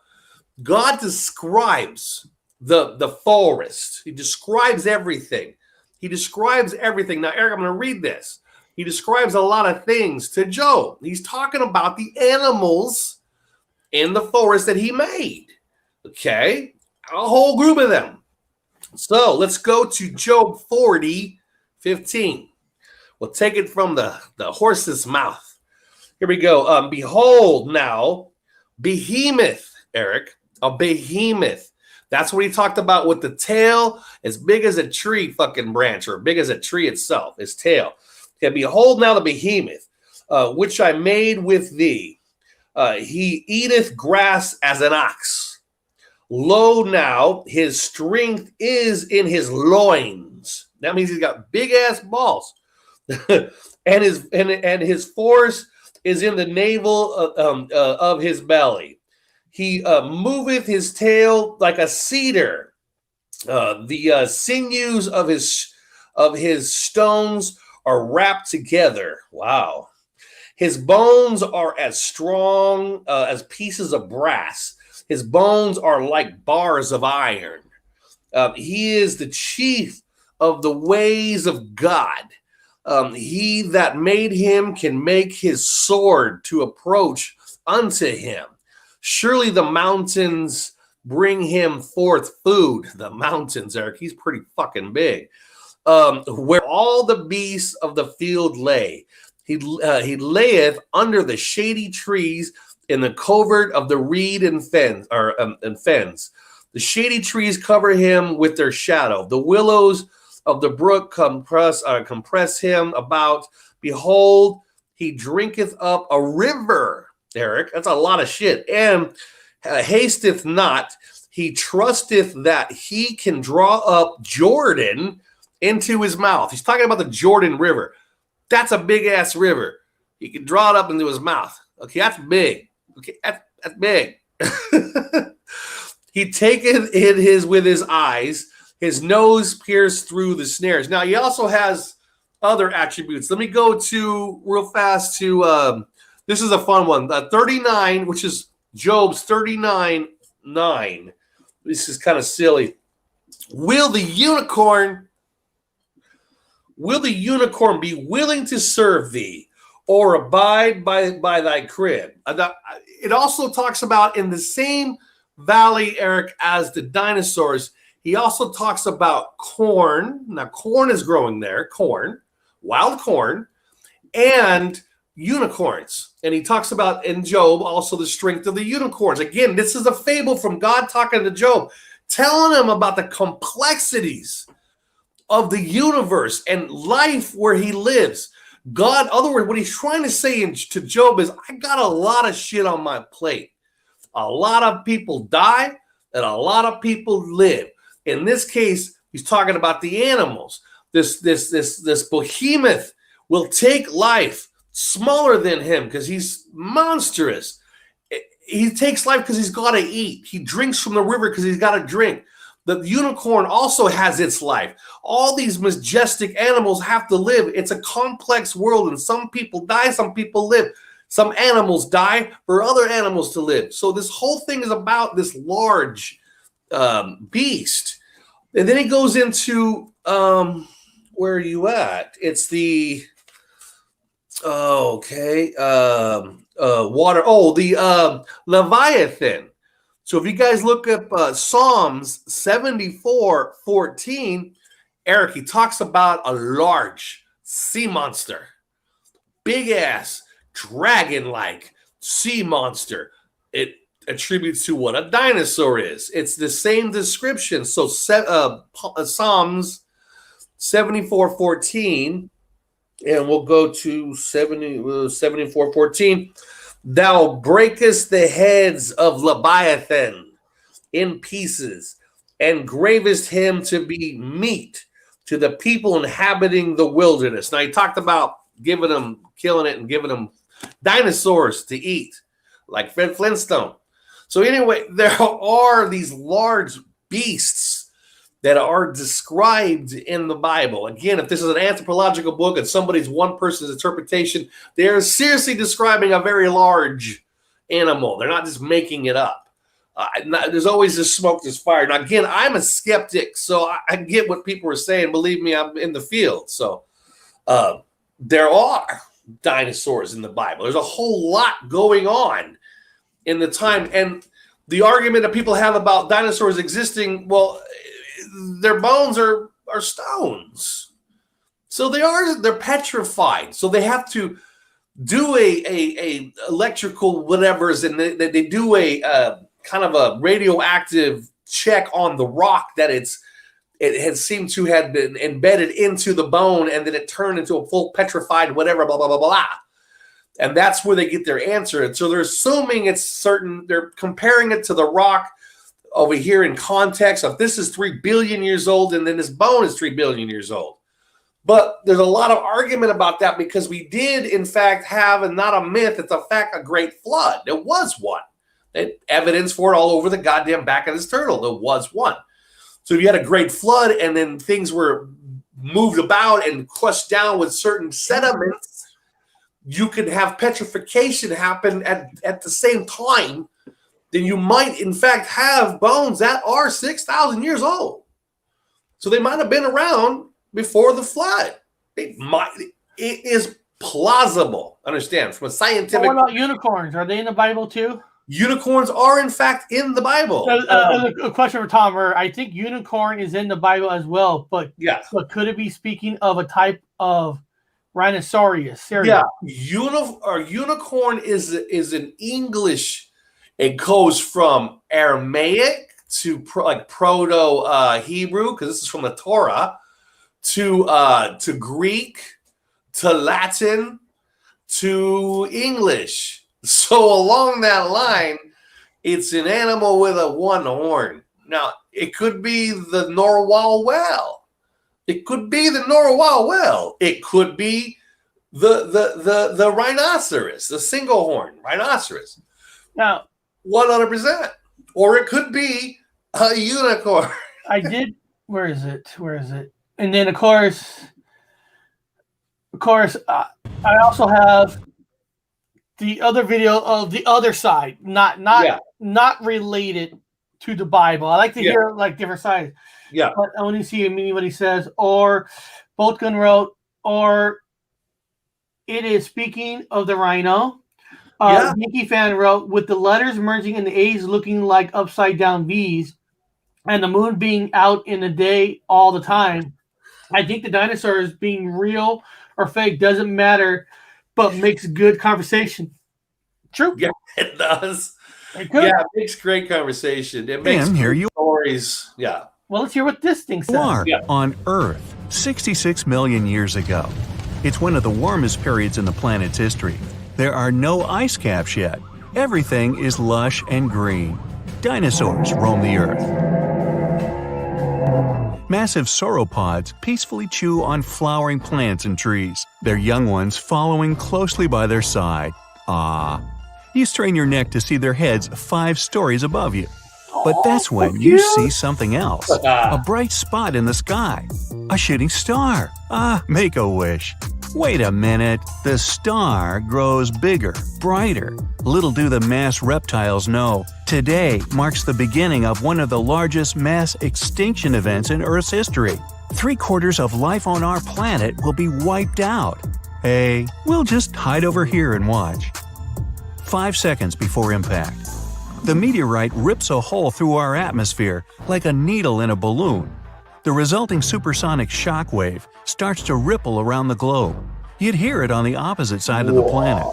God describes the forest. He describes everything. He describes everything. Now, Eric, I'm going to read this. He describes a lot of things to Job. He's talking about the animals in the forest that he made. Okay, a whole group of them. So let's go to Job 40:15. We'll take it from the horse's mouth. Here we go. Behold now, behemoth, Eric, a behemoth. That's what he talked about with the tail as big as a tree fucking branch, or big as a tree itself, his tail. Okay, behold now the behemoth, which I made with thee. He eateth grass as an ox. Lo now, his strength is in his loins. That means he's got big ass balls. and his force is in the navel of his belly. He moveth his tail like a cedar. The sinews of his stones are wrapped together. Wow. His bones are as strong as pieces of brass. His bones are like bars of iron. He is the chief of the ways of God. He that made him can make his sword to approach unto him. Surely the mountains bring him forth food. The mountains, Eric, he's pretty fucking big. Where all the beasts of the field lay. He layeth under the shady trees in the covert of the reed and fens. The shady trees cover him with their shadow. The willows of the brook compress him about. Behold, he drinketh up a river. Eric, that's a lot of shit. And hasteth not. He trusteth that he can draw up Jordan into his mouth. He's talking about the Jordan River. That's a big ass river. He can draw it up into his mouth. Okay, that's big. Okay, that's big. He taketh it with his eyes. His nose pierced through the snares. Now he also has other attributes. Let me go to real fast to this is a fun one. 39, which is Job's 39:9. This is kind of silly. Will the unicorn be willing to serve thee, or abide by thy crib? It also talks about in the same valley, Eric, as the dinosaurs. He also talks about corn. Now, corn is growing there, corn, wild corn, and unicorns. And he talks about in Job also the strength of the unicorns. Again, this is a fable from God talking to Job, telling him about the complexities of the universe and life where he lives. God, in other words, what he's trying to say to Job is, I got a lot of shit on my plate. A lot of people die and a lot of people live. In this case, he's talking about the animals. This behemoth will take life smaller than him because he's monstrous. He takes life because he's got to eat. He drinks from the river because he's got to drink. The unicorn also has its life. All these majestic animals have to live. It's a complex world, and some people die, some people live. Some animals die for other animals to live. So this whole thing is about this large beast. And then he goes into, where are you at? It's the, water. Oh, the Leviathan. So if you guys look up Psalms 74:14, Eric, he talks about a large sea monster, big ass, dragon-like sea monster. It attributes to what a dinosaur is. It's the same description. So Psalms 74:14, and we'll go to 74:14. Thou breakest the heads of Leviathan in pieces, and gravest him to be meat to the people inhabiting the wilderness. Now, he talked about killing it, and giving them dinosaurs to eat, like Fred Flintstone. So anyway, there are these large beasts that are described in the Bible. Again, if this is an anthropological book and somebody's one person's interpretation, they're seriously describing a very large animal. They're not just making it up. There's always this smoke, this fire. Now, again, I'm a skeptic, so I get what people are saying. Believe me, I'm in the field. So there are dinosaurs in the Bible. There's a whole lot going on in the time. And the argument that people have about dinosaurs existing, well, their bones are stones. So they're petrified. So they have to do a electrical whatevers, and they do a kind of a radioactive check on the rock that it had seemed to have been embedded into the bone, and then it turned into a full petrified whatever, blah, blah, blah, blah, blah. And that's where they get their answer. And so they're assuming it's certain, they're comparing it to the rock over here in context of this is 3 billion years old, and then this bone is 3 billion years old. But there's a lot of argument about that, because we did, in fact, have, and not a myth, it's a fact, a great flood. There was one. Evidence for it all over the goddamn back of this turtle. There was one. So if you had a great flood and then things were moved about and crushed down with certain sediments, you could have petrification happen at the same time. Then you might, in fact, have bones that are 6,000 years old. So they might have been around before the flood. It is plausible. Understand, from a scientific. What about unicorns? Are they in the Bible too? Unicorns are, in fact, in the Bible. A question for Tom. I think unicorn is in the Bible as well, but yeah. But could it be speaking of a type of rhinoceros? Yeah, unicorn is an English. It goes from Aramaic to Proto Hebrew, because this is from the Torah, to Greek, to Latin, to English. So along that line, it's an animal with a one horn. Now, it could be the narwhal whale. It could be the narwhal whale. It could be the rhinoceros, the single horn rhinoceros. Now, 100%. Or it could be a unicorn. I did. Where is it? And then, of course, I also have the other video of the other side, not related to the Bible. I like to hear like different sides. Yeah. But I want to see what he says. Or Boltgun wrote, or it is speaking of the rhino. Mickey Fan wrote, with the letters merging and the A's looking like upside down V's, and the moon being out in the day all the time, I think the dinosaurs being real or fake doesn't matter, but makes good conversation. True. Yeah, it does. It makes great conversation. It makes stories. Yeah. Well, let's hear what this thing says. On Earth, 66 million years ago. It's one of the warmest periods in the planet's history. There are no ice caps yet. Everything is lush and green. Dinosaurs roam the Earth. Massive sauropods peacefully chew on flowering plants and trees, their young ones following closely by their side. You strain your neck to see their heads 5 stories above you. But that's when you see something else. A bright spot in the sky. A shooting star. Make a wish. Wait a minute. The star grows bigger, brighter. Little do the mass reptiles know. Today marks the beginning of one of the largest mass extinction events in Earth's history. 3/4 of life on our planet will be wiped out. Hey, we'll just hide over here and watch. 5 seconds before impact. The meteorite rips a hole through our atmosphere like a needle in a balloon. The resulting supersonic shock wave starts to ripple around the globe. You'd hear it on the opposite side of the planet.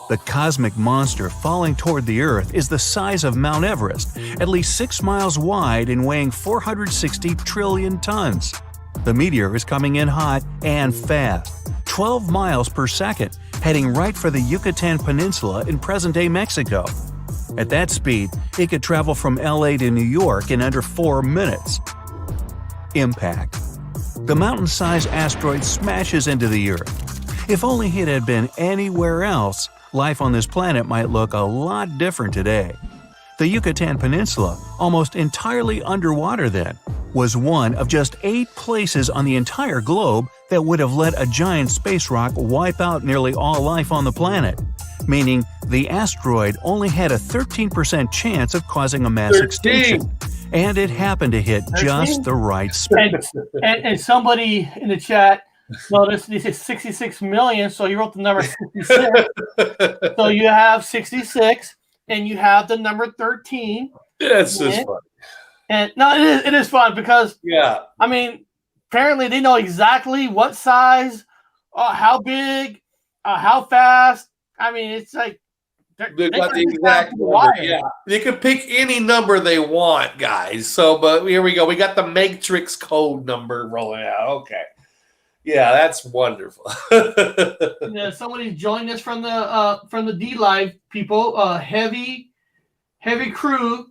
The cosmic monster falling toward the Earth is the size of Mount Everest, at least 6 miles wide and weighing 460 trillion tons. The meteor is coming in hot and fast, 12 miles per second, heading right for the Yucatan Peninsula in present-day Mexico. At that speed, it could travel from LA to New York in under 4 minutes. Impact. The mountain-sized asteroid smashes into the Earth. If only it had been anywhere else, life on this planet might look a lot different today. The Yucatan Peninsula, almost entirely underwater then, was one of just 8 places on the entire globe that would have let a giant space rock wipe out nearly all life on the planet, meaning the asteroid only had a 13% chance of causing a mass extinction. And it happened to hit just the right spot. And somebody in the chat noticed this is 66 million, so you wrote the number 66. So you have 66, and you have the number 13. Yeah, it's just fun. And no, it is fun because I mean, apparently they know exactly what size, how big, how fast. I mean, it's like they got the exact number. Yeah, they can pick any number they want, guys. So, but here we go. We got the Matrix code number rolling out. Okay, yeah, that's wonderful. Somebody joined us from the D Live people. Heavy Crew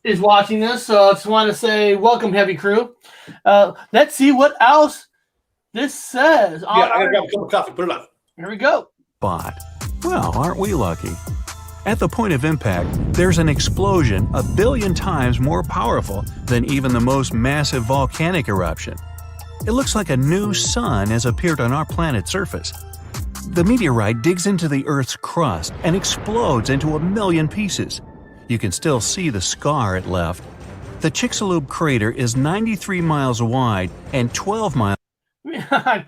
is watching this, so I just want to say welcome, Heavy Crew. Let's see what else this says. Yeah, I gotta grab a cup of coffee. Put it on. Here we go. Spot. Well, aren't we lucky? At the point of impact, there's an explosion 1 billion times more powerful than even the most massive volcanic eruption. It looks like a new sun has appeared on our planet's surface. The meteorite digs into the Earth's crust and explodes into 1 million pieces. You can still see the scar it left. The Chicxulub crater is 93 miles wide and 12 miles. I'm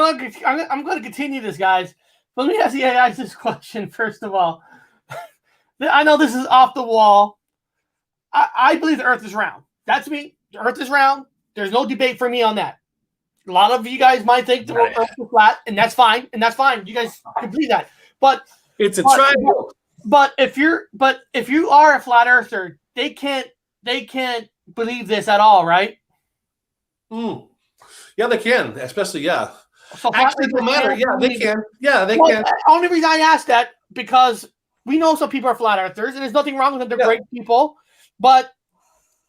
going to continue this, guys. But let me ask you guys this question first of all. I know this is off the wall. I believe the Earth is round. That's me. The Earth is round. There's no debate for me on that. A lot of you guys might think the Earth is flat, and that's fine. You guys can believe that. But it's a triangle. But if you are a flat earther, they can't believe this at all, right? Yeah, they can, especially So actually, no matter. Yeah, they can. Yeah, they can. The only reason I asked that because we know some people are flat earthers, and there's nothing wrong with them. They're great people, but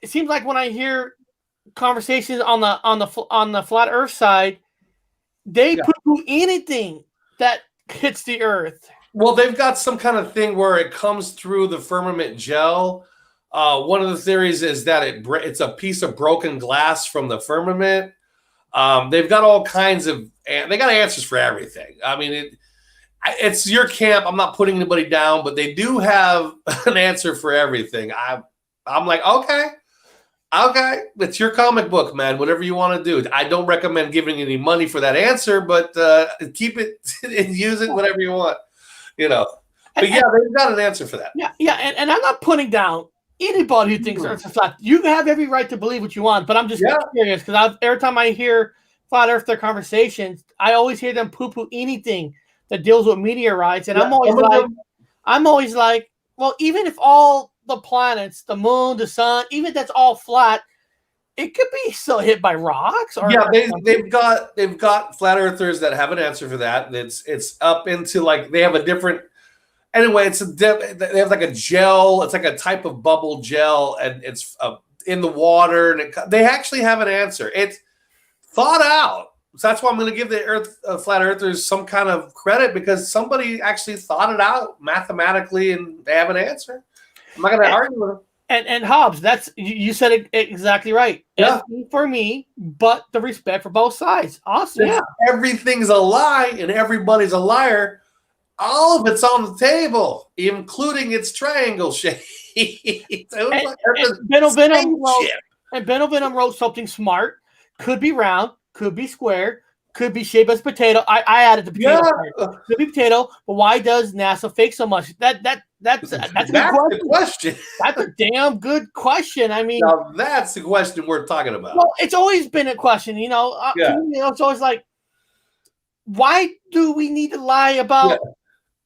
it seems like when I hear conversations on the flat Earth side, they poo-poo anything that hits the Earth. Well, they've got some kind of thing where it comes through the firmament gel. One of the theories is that it's a piece of broken glass from the firmament. They've got all kinds of, they got answers for everything. I mean, it's your camp. I'm not putting anybody down, but they do have an answer for everything. I'm like, okay, it's your comic book, man. Whatever you want to do. I don't recommend giving any money for that answer, but keep it and use it whatever you want. But they've got an answer for that. Yeah, and I'm not putting down anybody who thinks Earth's flat. You have every right to believe what you want, but I'm just curious because every time I hear flat Earther conversations, I always hear them poo-poo anything that deals with meteorites, and I'm always like, well, even if all the planets, the moon, the sun, even if that's all flat, it could be still hit by rocks. Or they've got flat earthers that have an answer for that. It's up into like they have a different. Anyway, they have like a gel. It's like a type of bubble gel, and it's in the water, and they actually have an answer. It's thought out. So that's why I'm going to give the flat earthers some kind of credit because somebody actually thought it out mathematically, and they have an answer. I'm not going to argue with them. And Hobbs, you said it exactly right. Yeah. For me, but the respect for both sides. Awesome. Yeah. Everything's a lie, and everybody's a liar. All of it's on the table, including its triangle shape. Benno Venom wrote something smart. Could be round, could be square, could be shaped as a potato. I added the potato. Yeah. Could be potato, but why does NASA fake so much? That's a good the question. That's a damn good question. I mean, Now that's the question we're talking about. well, it's always been a question, you know. Yeah. To me, it's always like, why do we need to lie about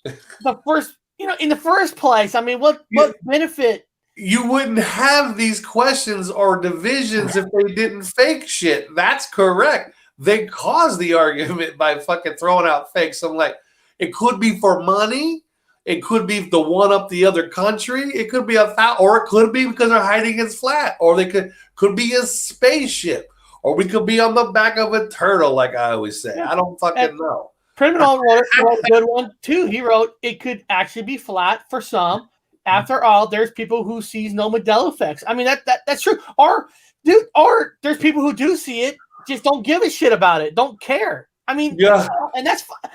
the first, in the first place? I mean, what benefit? You wouldn't have these questions or divisions if they didn't fake shit. That's correct. They caused the argument by fucking throwing out fakes. I'm like, it could be for money. It could be to one up the other country. It could be or it could be because they're hiding it's flat, or they could be a spaceship, or we could be on the back of a turtle, like I always say. I don't fucking know. Criminal wrote a good one too. He wrote it could actually be flat for some. After all, there's people who sees no Mandela effects. I mean, that's true. Or there's people who do see it, just don't give a shit about it, don't care. I mean, yeah, and that's fine.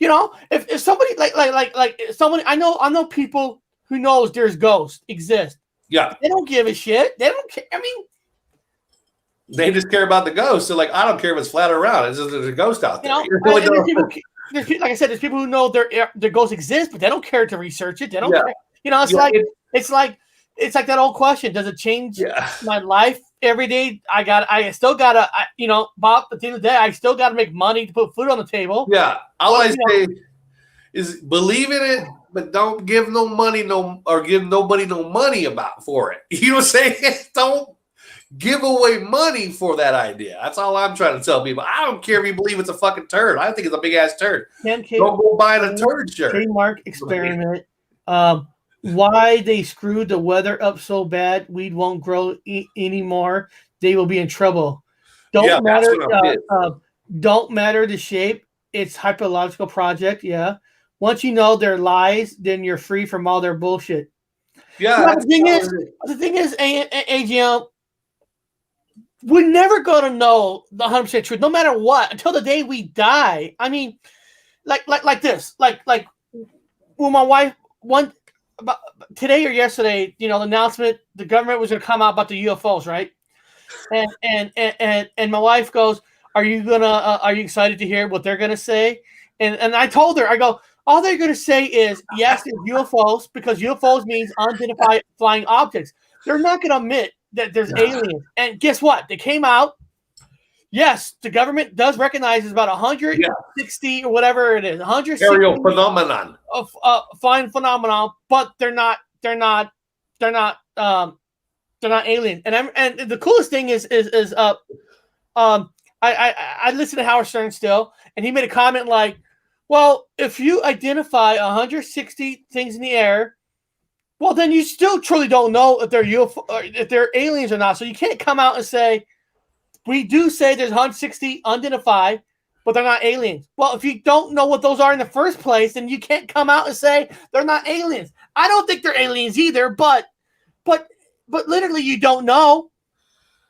If somebody like someone I know people who knows there's ghosts exist. Yeah, they don't give a shit. They don't care. I mean, they just care about the ghost. They're like, I don't care if it's flat or round. It's just there's a ghost out there. Like I said, there's people who know their ghosts exist, but they don't care to research it. They don't care. It's like that old question. Does it change my life every day? I still gotta, Bob, at the end of the day, I still gotta make money to put food on the table. Yeah. All I say is believe in it, but don't give no money, or give nobody no money for it. You know what I'm saying? Don't give away money for that idea. That's all I'm trying to tell people. I don't care if you believe it's a fucking turd. I think it's a big ass turd. Don't go buying a turd shirt. Trademark experiment. Why they screwed the weather up so bad? Weed won't grow anymore. They will be in trouble. Don't matter the shape. It's hypological project. Yeah. Once you know their lies, then you're free from all their bullshit. Yeah. The thing is, AGM, we're never going to know the 100% truth, no matter what, until the day we die. I mean, like this, like when my wife about today or yesterday, the announcement, the government was going to come out about the UFOs, right? And my wife goes, are you excited to hear what they're going to say? And I told her, I go, all they're going to say is, yes, it's UFOs, because UFOs means unidentified flying objects. They're not going to admit that there's aliens. And guess what? They came out. Yes, the government does recognize it's about 160 or whatever it is, 160 aerial phenomenon of flying phenomenon, but they're not alien. And the coolest thing is I listen to Howard Stern still, and he made a comment like, well, if you identify 160 things in the air, well, then you still truly don't know if they're UFO or if they're aliens or not. So you can't come out and say, we do say there's 160 unidentified, but they're not aliens. Well, if you don't know what those are in the first place, then you can't come out and say they're not aliens. I don't think they're aliens either, but literally you don't know.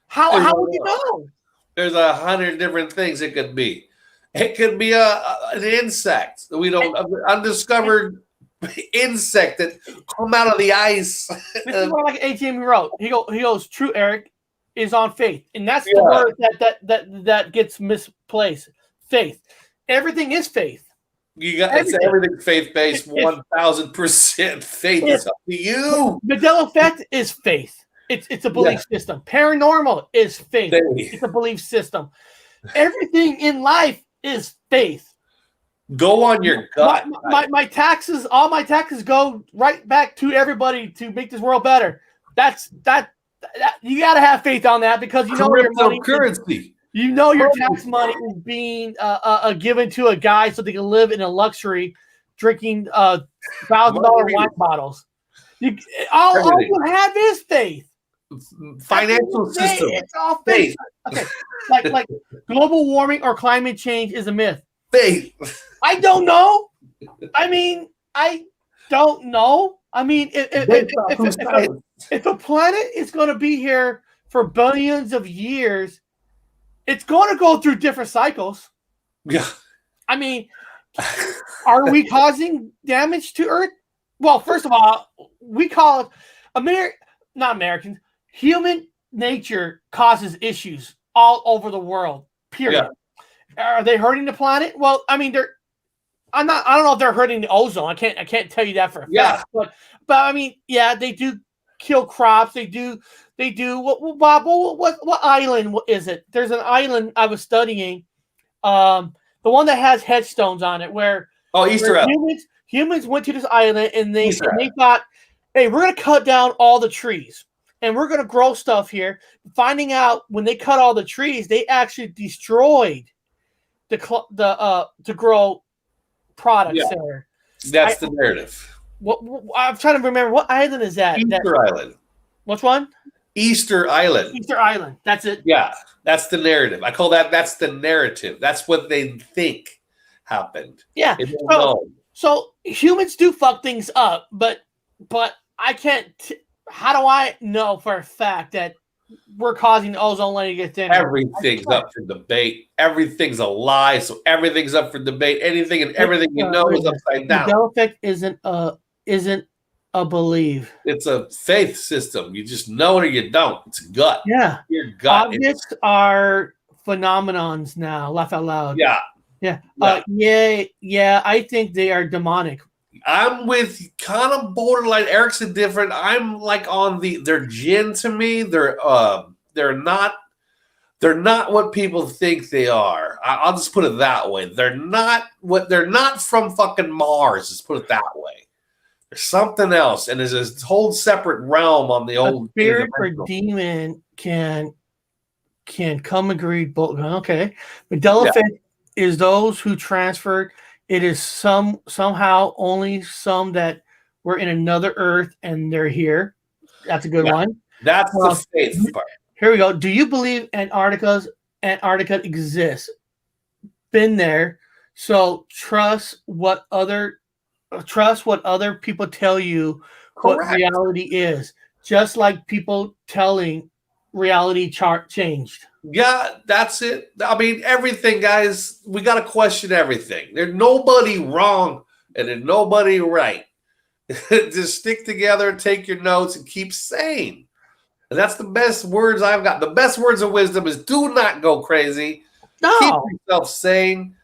How would you know? There's 100 different things it could be. It could be an insect. We don't undiscovered insect that come out of the ice. This is what like ATM wrote. He goes, true, Eric, is on faith. And that's the word that gets misplaced. Faith. Everything is faith. You got everything faith-based, 1,000% faith. It's up to you. Mandela effect is faith. It's a belief system. Paranormal is faith. It's a belief system. Everything in life is faith. Go on your gut. My taxes, all my taxes go right back to everybody to make this world better. That you got to have faith on that, because your money currency. Your tax money is being given to a guy so they can live in a luxury, drinking $1,000 wine bottles. All you have is faith. Financial system. It's all faith. Okay, like global warming or climate change is a myth. Faith. I don't know. I don't know. If a planet is going to be here for billions of years, it's going to go through different cycles. Yeah. Are we causing damage to Earth? Well, first of all, we call it not Americans. Human nature causes issues all over the world. Period. Are they hurting the planet? Well, I mean, I don't know if they're hurting the ozone. I can't tell you that for a fact. But I mean, yeah, they do kill crops. They do. What Bob? What island is it? There's an island I was studying. The one that has headstones on it, where Easter Island. Humans went to this island and they thought, hey, we're gonna cut down all the trees and we're gonna grow stuff here. Finding out when they cut all the trees, they actually destroyed to grow products there. That's the narrative. I'm trying to remember, what island is that? Easter Island. Which one? Easter Island. Easter Island. That's it. Yeah, that's the narrative. I call that's the narrative. That's what they think happened. Yeah. So humans do fuck things up, but I can't. How do I know for a fact that we're causing the ozone layer to get thinner? Everything's up for debate. Everything's a lie, so everything's up for debate. Anything and everything you know is upside down. The Mandela effect isn't a belief. It's a faith system. You just know it or you don't. It's a gut. Yeah. Your gut. Objects are phenomenons now. Laugh out loud. Yeah. Yeah. I think they are demonic. I'm with kind of borderline. Eric's different. I'm like on they're jinn to me. They're not what people think they are. I'll just put it that way. They're not from fucking Mars. Just put it that way. There's something else, and there's a whole separate realm on the old spirit or demon can come and read both. Okay, Mandela effect is those who transferred. It is somehow only some that were in another Earth and they're here. That's a good one. That's the faith part. Here we go. Do you believe Antarctica exists? Been there, so trust what other people tell you. Correct. What reality is. Just like people telling reality changed. Yeah, that's it. I mean, everything, guys, we got to question everything. There's nobody wrong and there's nobody right. Just stick together, take your notes, and keep sane. And that's the best words I've got. The best words of wisdom is do not go crazy. No. Keep yourself sane,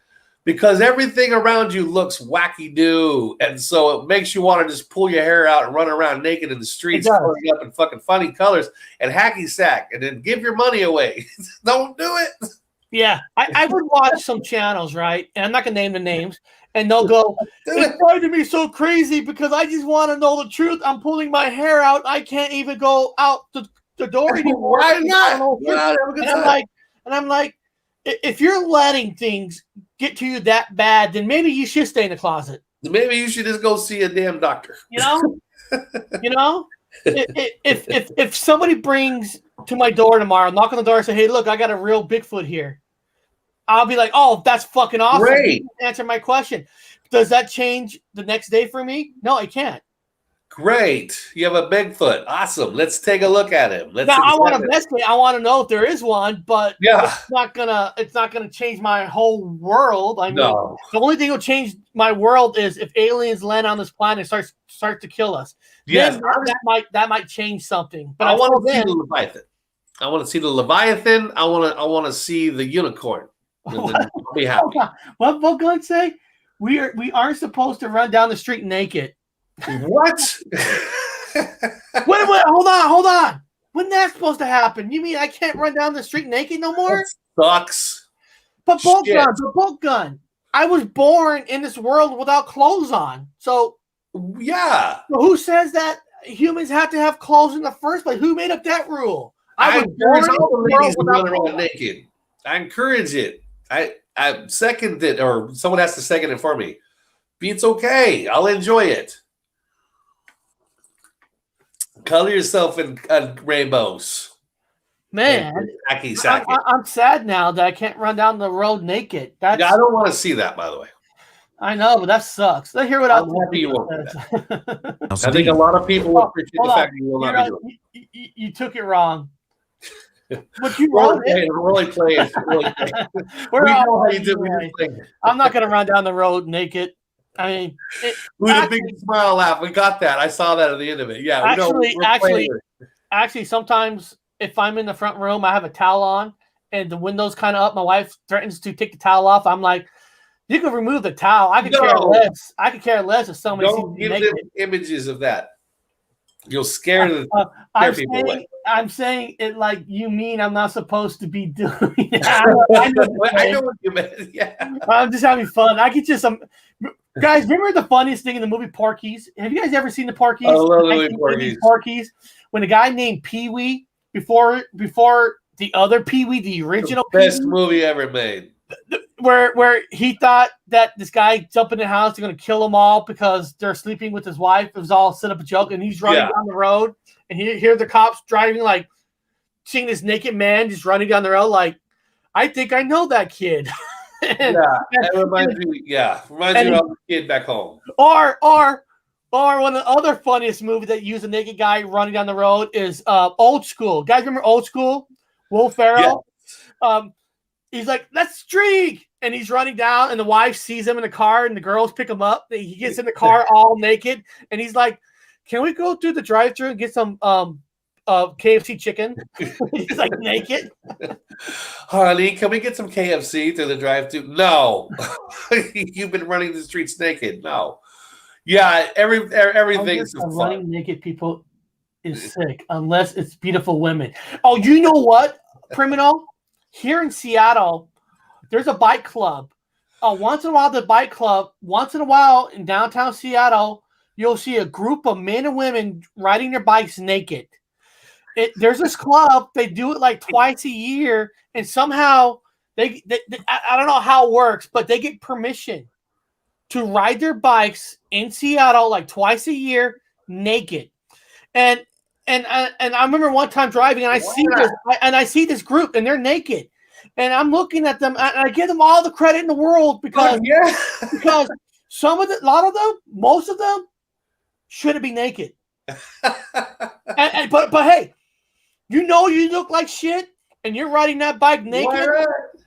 because everything around you looks wacky-doo. And so it makes you want to just pull your hair out and run around naked in the streets, coloring up in fucking funny colors and hacky sack, and then give your money away. Don't do it. Yeah. I would watch some channels, right? And I'm not going to name the names. And they'll go, it's driving me so crazy because I just want to know the truth. I'm pulling my hair out. I can't even go out the door anymore. Why not? And I'm like, if you're letting things get to you that bad, then maybe you should stay in the closet. Maybe you should just go see a damn doctor. You know? If somebody brings to my door tomorrow, knock on the door and say, hey, look, I got a real Bigfoot here. I'll be like, oh, that's fucking awesome. Great. Answer my question. Does that change the next day for me? No, it can't. Great. You have a Bigfoot. Awesome. Let's take a look at him. Now I want to investigate. I want to know if there is one, but yeah, it's not gonna change my whole world. I mean, no. The only thing that will change my world is if aliens land on this planet and start to kill us. Yes, that might change something. But I want to see the Leviathan. I want to see the Leviathan. I want to see the unicorn. I'll be happy. What will God say? We aren't supposed to run down the street naked. What? wait, hold on. When's that supposed to happen? You mean I can't run down the street naked no more? That sucks. But bolt gun. I was born in this world without clothes on. So yeah. Who says that humans have to have clothes in the first place? Who made up that rule? I was born in the world without clothes naked. I encourage it. I second it, or someone has to second it for me. It's okay. I'll enjoy it. Color yourself in rainbows. Man, I'm sad now that I can't run down the road naked. I don't want to see that, by the way. I know, but that sucks. Let's hear what I'm happy you won't do that. I think a lot of people will appreciate the fact that you will not be doing it. You took it wrong. But you wrote it. Really playing. We know how you do it. I'm not going to run down the road naked. I mean, with a big smile laugh. We got that. I saw that at the end of it. Yeah. Actually, sometimes if I'm in the front room, I have a towel on, and the window's kind of up. My wife threatens to take the towel off. I'm like, you can remove the towel. I could care less. I could care less if somebody sees me naked. Don't give them images of that. You'll scare the people away. I'm saying it like you mean I'm not supposed to be doing it. I know what you meant. Yeah. I'm just having fun. I get you some guys. Remember the funniest thing in the movie Porky's? Have you guys ever seen the Porky's? I love the Porky's. When a guy named Pee Wee before the other Pee Wee, the original best movie ever made. Where he thought that this guy jumping in the house, they're going to kill them all because they're sleeping with his wife. It was all set up a joke, and he's running down the road, and he hear the cops driving, like seeing this naked man just running down the road. Like, I think I know that kid. That reminds me. Yeah, reminds me of the kid back home. Or one of the other funniest movies that use a naked guy running down the road is Old School. Guys, remember Old School? Will Ferrell. Yeah. He's like, let's streak, and he's running down, and the wife sees him in the car, and the girls pick him up. He gets in the car all naked, and he's like, can we go through the drive-thru and get some KFC chicken? He's like naked. Honey, can we get some KFC through the drive-thru? No. You've been running the streets naked. No. Yeah, everything's running naked people is sick unless it's beautiful women. Oh, you know what, criminal? Here in Seattle, there's a bike club. Once in a while in downtown Seattle, you'll see a group of men and women riding their bikes naked. There's this club. They do it like twice a year, and somehow they I don't know how it works, but they get permission to ride their bikes in Seattle like twice a year naked. And I remember one time driving, and I see this group, and they're naked, and I'm looking at them, and I give them all the credit in the world because because most of them shouldn't be naked. but hey, you look like shit, and you're riding that bike naked.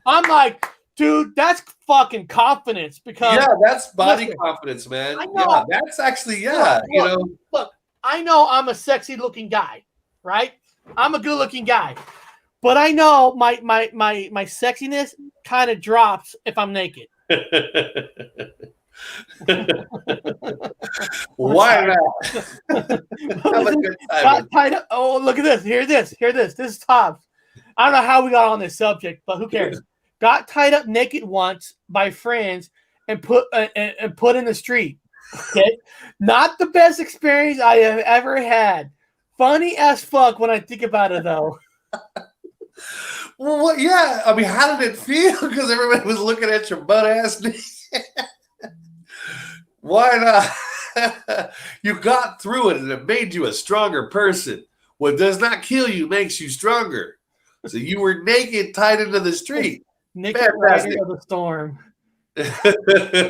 I'm like, dude, that's fucking confidence because that's body confidence, man. Yeah, that's actually Look, I know I'm a sexy looking guy, right? I'm a good looking guy, but I know my sexiness kind of drops if I'm naked. Why not? Have a good time. Oh, look at this. Hear this. This is tops. I don't know how we got on this subject, but who cares? Got tied up naked once by friends and put in the street. Okay, not the best experience I have ever had. Funny as fuck when I think about it, though. Well, yeah. I mean, how did it feel? Because everybody was looking at your butt ass. Why not? You got through it, and it made you a stronger person. What does not kill you makes you stronger. So you were naked, tied into the street. Naked riding of the storm.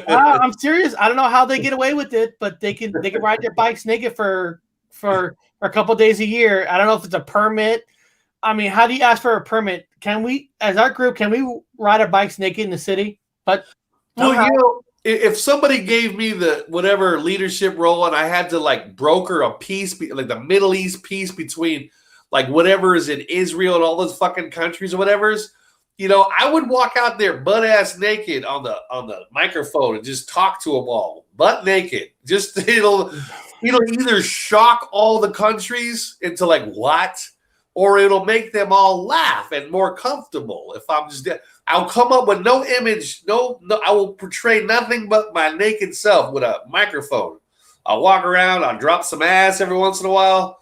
I'm serious. I don't know how they get away with it, but they can ride their bikes naked for a couple days a year. I don't know if it's a permit. I mean, how do you ask for a permit? Can we, as our group, ride our bikes naked in the city? But if somebody gave me the whatever leadership role and I had to like broker a peace, like the Middle East peace between like whatever is in Israel and all those fucking countries or whatever's. I would walk out there butt ass naked on the microphone and just talk to them all butt naked. Just it'll either shock all the countries into like what, or it'll make them all laugh and more comfortable. If I'm just, I'll come up with no image, no. I will portray nothing but my naked self with a microphone. I'll walk around. I'll drop some ass every once in a while.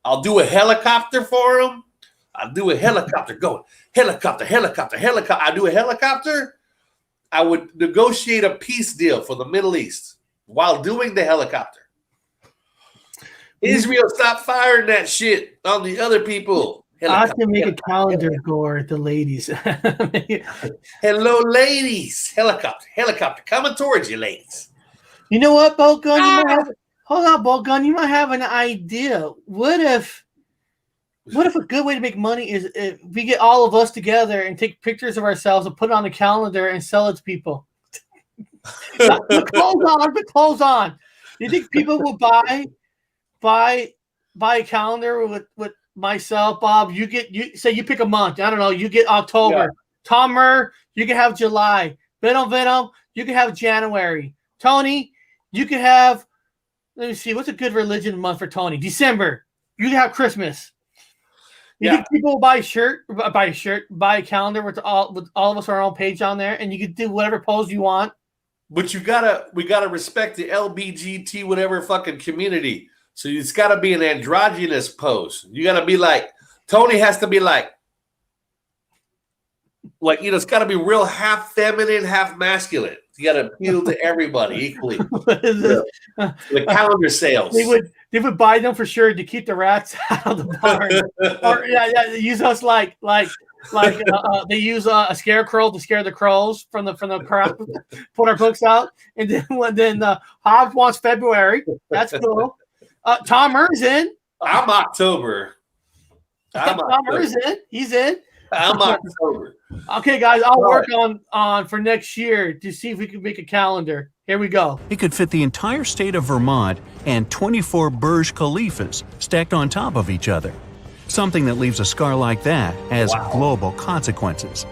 I'll do a helicopter for them. I'll do a helicopter going. Helicopter. I do a helicopter. I would negotiate a peace deal for the Middle East while doing the helicopter. Israel, stop firing that shit on the other people. I have to make a calendar for the ladies. Hello, ladies. Helicopter coming towards you, ladies. You know what, Bolt Gun? Hold on, Bolt Gun. You might have an idea. What if a good way to make money is if we get all of us together and take pictures of ourselves and put it on the calendar and sell it to people? Put clothes on. You think people will buy a calendar with myself, Bob, you say you pick a month. I don't know. You get October. Yeah. Tom you can have July. Venom, you can have January. Tony, you can have. Let me see. What's a good religion month for Tony? December. You can have Christmas. You think people buy a calendar with all of us on our own page on there, and you can do whatever pose you want. But we gotta respect the LBGT whatever fucking community. So it's gotta be an androgynous pose. You gotta be like Tony has to be like it's gotta be real half feminine, half masculine. You gotta appeal to everybody equally. The calendar sales. They would buy them for sure to keep the rats out of the barn. Or they use us like they use a scarecrow to scare the crows from the crowd. Put our books out, and then Hobbs wants February. That's cool. Tom Murr's in. I'm October. Tom Murr's in. He's in. I'm October. Okay, guys, I'll work on for next year to see if we can make a calendar. Here we go. It could fit the entire state of Vermont and 24 Burj Khalifas stacked on top of each other. Something that leaves a scar like that has global consequences.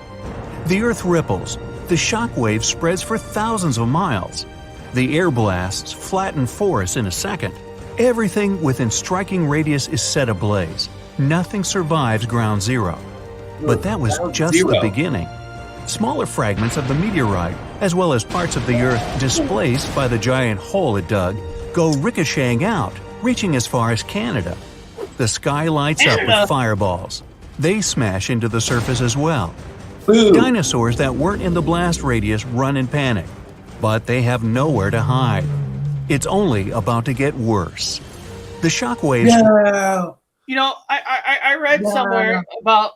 The Earth ripples. The shock wave spreads for thousands of miles. The air blasts flatten forests in a second. Everything within striking radius is set ablaze. Nothing survives ground zero. But that was just the beginning. Smaller fragments of the meteorite, as well as parts of the Earth displaced by the giant hole it dug, go ricocheting out, reaching as far as Canada. The sky lights up with fireballs. They smash into the surface as well. Dinosaurs that weren't in the blast radius run in panic, but they have nowhere to hide. It's only about to get worse. The shockwaves... No. I read somewhere about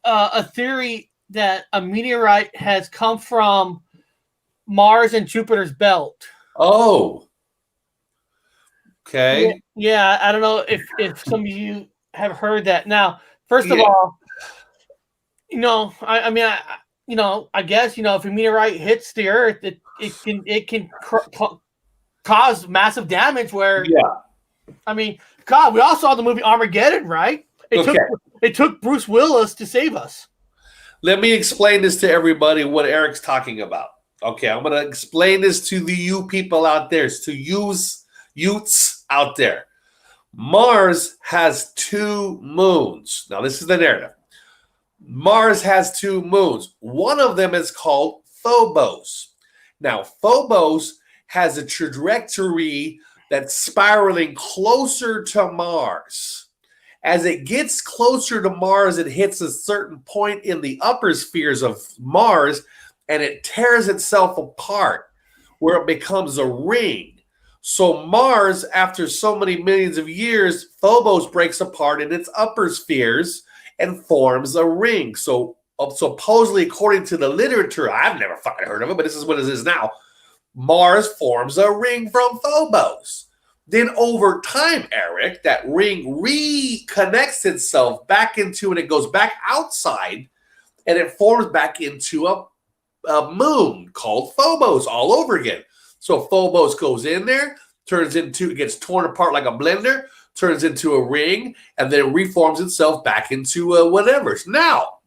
a theory that a meteorite has come from Mars and Jupiter's belt. Oh. Okay. Yeah, I don't know if some of you have heard that. Now, first of all, I guess if a meteorite hits the Earth, it can cause massive damage. Where God, we all saw the movie Armageddon, right? It took Bruce Willis to save us. Let me explain this to everybody what Eric's talking about. Okay, I'm going to explain this to the you people out there, to youths out there. Mars has 2 moons. Now, this is the narrative. Mars has 2 moons. One of them is called Phobos. Now, Phobos has a trajectory that's spiraling closer to Mars. As it gets closer to Mars, it hits a certain point in the upper spheres of Mars, and it tears itself apart where it becomes a ring. So Mars, after so many millions of years, Phobos breaks apart in its upper spheres and forms a ring. So supposedly, according to the literature, I've never fucking heard of it, but this is what it is now. Mars forms a ring from Phobos. Then over time, Eric, that ring reconnects itself back into, and it goes back outside, and it forms back into a moon called Phobos all over again. So Phobos goes in there, it gets torn apart like a blender, turns into a ring, and then it reforms itself back into whatever. Now,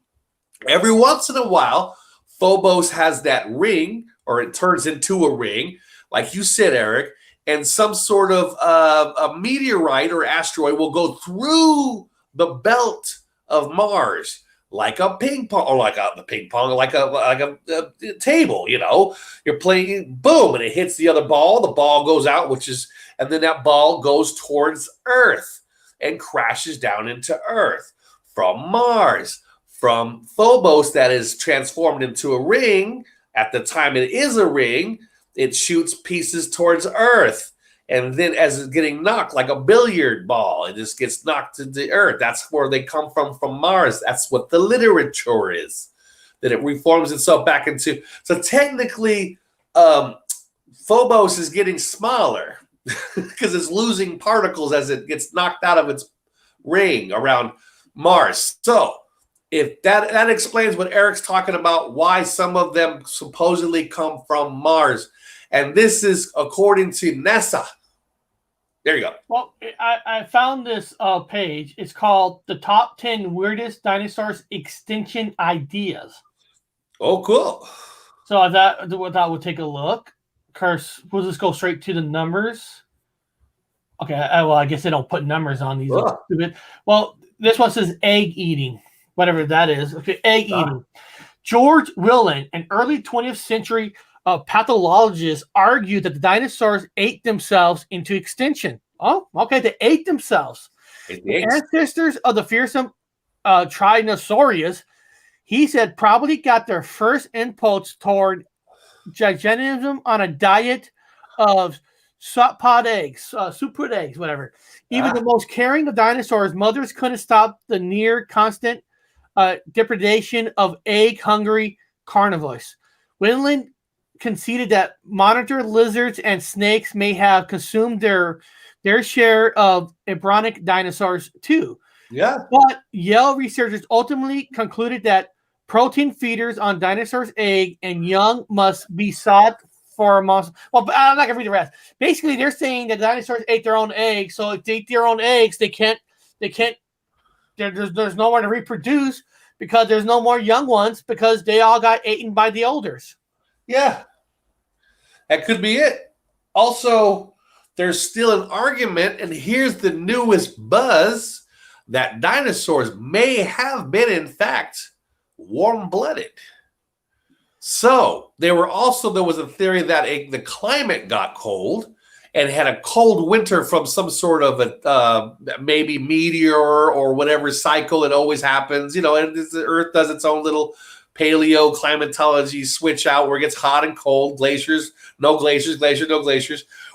every once in a while, Phobos has that ring, or it turns into a ring, like you said, Eric, and some sort of a meteorite or asteroid will go through the belt of Mars, like a ping pong, or like a table. You're playing, boom, and it hits the other ball. The ball goes out, and then that ball goes towards Earth and crashes down into Earth from Mars, from Phobos that is transformed into a ring. At the time it is a ring, it shoots pieces towards Earth. And then as it's getting knocked like a billiard ball, it just gets knocked to the Earth. That's where they come from Mars. That's what the literature is, that it reforms itself back into. So technically, Phobos is getting smaller because it's losing particles as it gets knocked out of its ring around Mars. So if that explains what Eric's talking about, why some of them supposedly come from Mars. And this is according to NASA. There you go. Well, I found this page. It's called the top 10 weirdest dinosaurs extinction ideas. Oh, cool. So I thought we'll take a look. Of course, we'll just go straight to the numbers. Okay, well, I guess they don't put numbers on these. Ugh. Stupid. Well, this one says egg eating, whatever that is. Okay, egg eating. George Willen, an early 20th century pathologist, argued that the dinosaurs ate themselves into extinction. Oh, okay, they ate themselves. The ancestors of the fearsome Tyrannosaurus, he said, probably got their first impulse toward gigantism on a diet of soup-pod eggs, whatever. Even the most caring of dinosaurs, mothers couldn't stop the near constant depredation of egg-hungry carnivores. Winland conceded that monitor lizards and snakes may have consumed their share of embryonic dinosaurs too. Yeah. But Yale researchers ultimately concluded that protein feeders on dinosaurs' egg and young must be sought for amongst. Well, I'm not gonna read the rest. Basically, they're saying that dinosaurs ate their own eggs, so if they eat their own eggs, they can't. There's nowhere to reproduce because there's no more young ones because they all got eaten by the elders. Yeah, that could be it. Also, there's still an argument, and here's the newest buzz, that dinosaurs may have been, in fact, warm-blooded. So there was a theory that the climate got cold and had a cold winter from some sort of a maybe meteor or whatever cycle it always happens. And the Earth does its own little paleoclimatology switch out where it gets hot and cold, glaciers, no glaciers,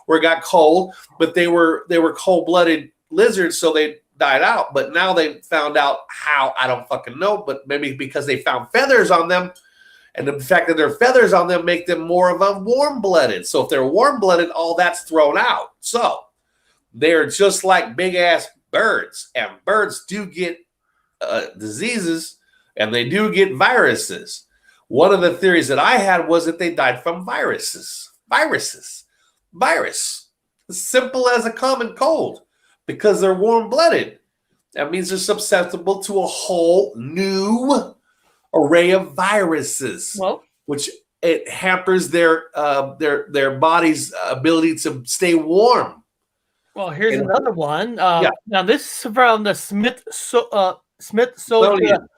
where it got cold, but they were cold-blooded lizards, so they died out. But now they found out how, I don't fucking know, but maybe because they found feathers on them, and the fact that their feathers on them make them more of a warm-blooded. So if they're warm-blooded, all that's thrown out. So they're just like big-ass birds, and birds do get diseases, and they do get viruses. One of the theories that I had was that they died from viruses. Virus. As simple as a common cold, because they're warm-blooded. That means they're susceptible to a whole new array of viruses, which it hampers their body's ability to stay warm. Well, here's another one. Now this is from the Smithsonian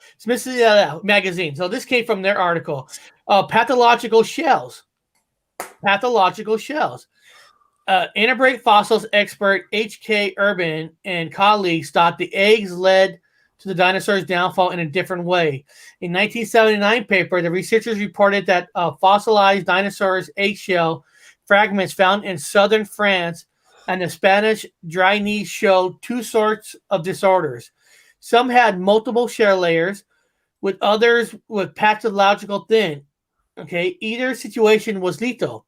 magazine. So this came from their article. Pathological shells. Invertebrate fossils expert H.K. Urban and colleagues thought the eggs led to the dinosaurs' downfall in a different way. In 1979 paper, the researchers reported that fossilized dinosaurs' eggshell fragments found in southern France and the Spanish dry knees showed two sorts of disorders. Some had multiple shell layers, with others with pathological thin. Okay, either situation was lethal.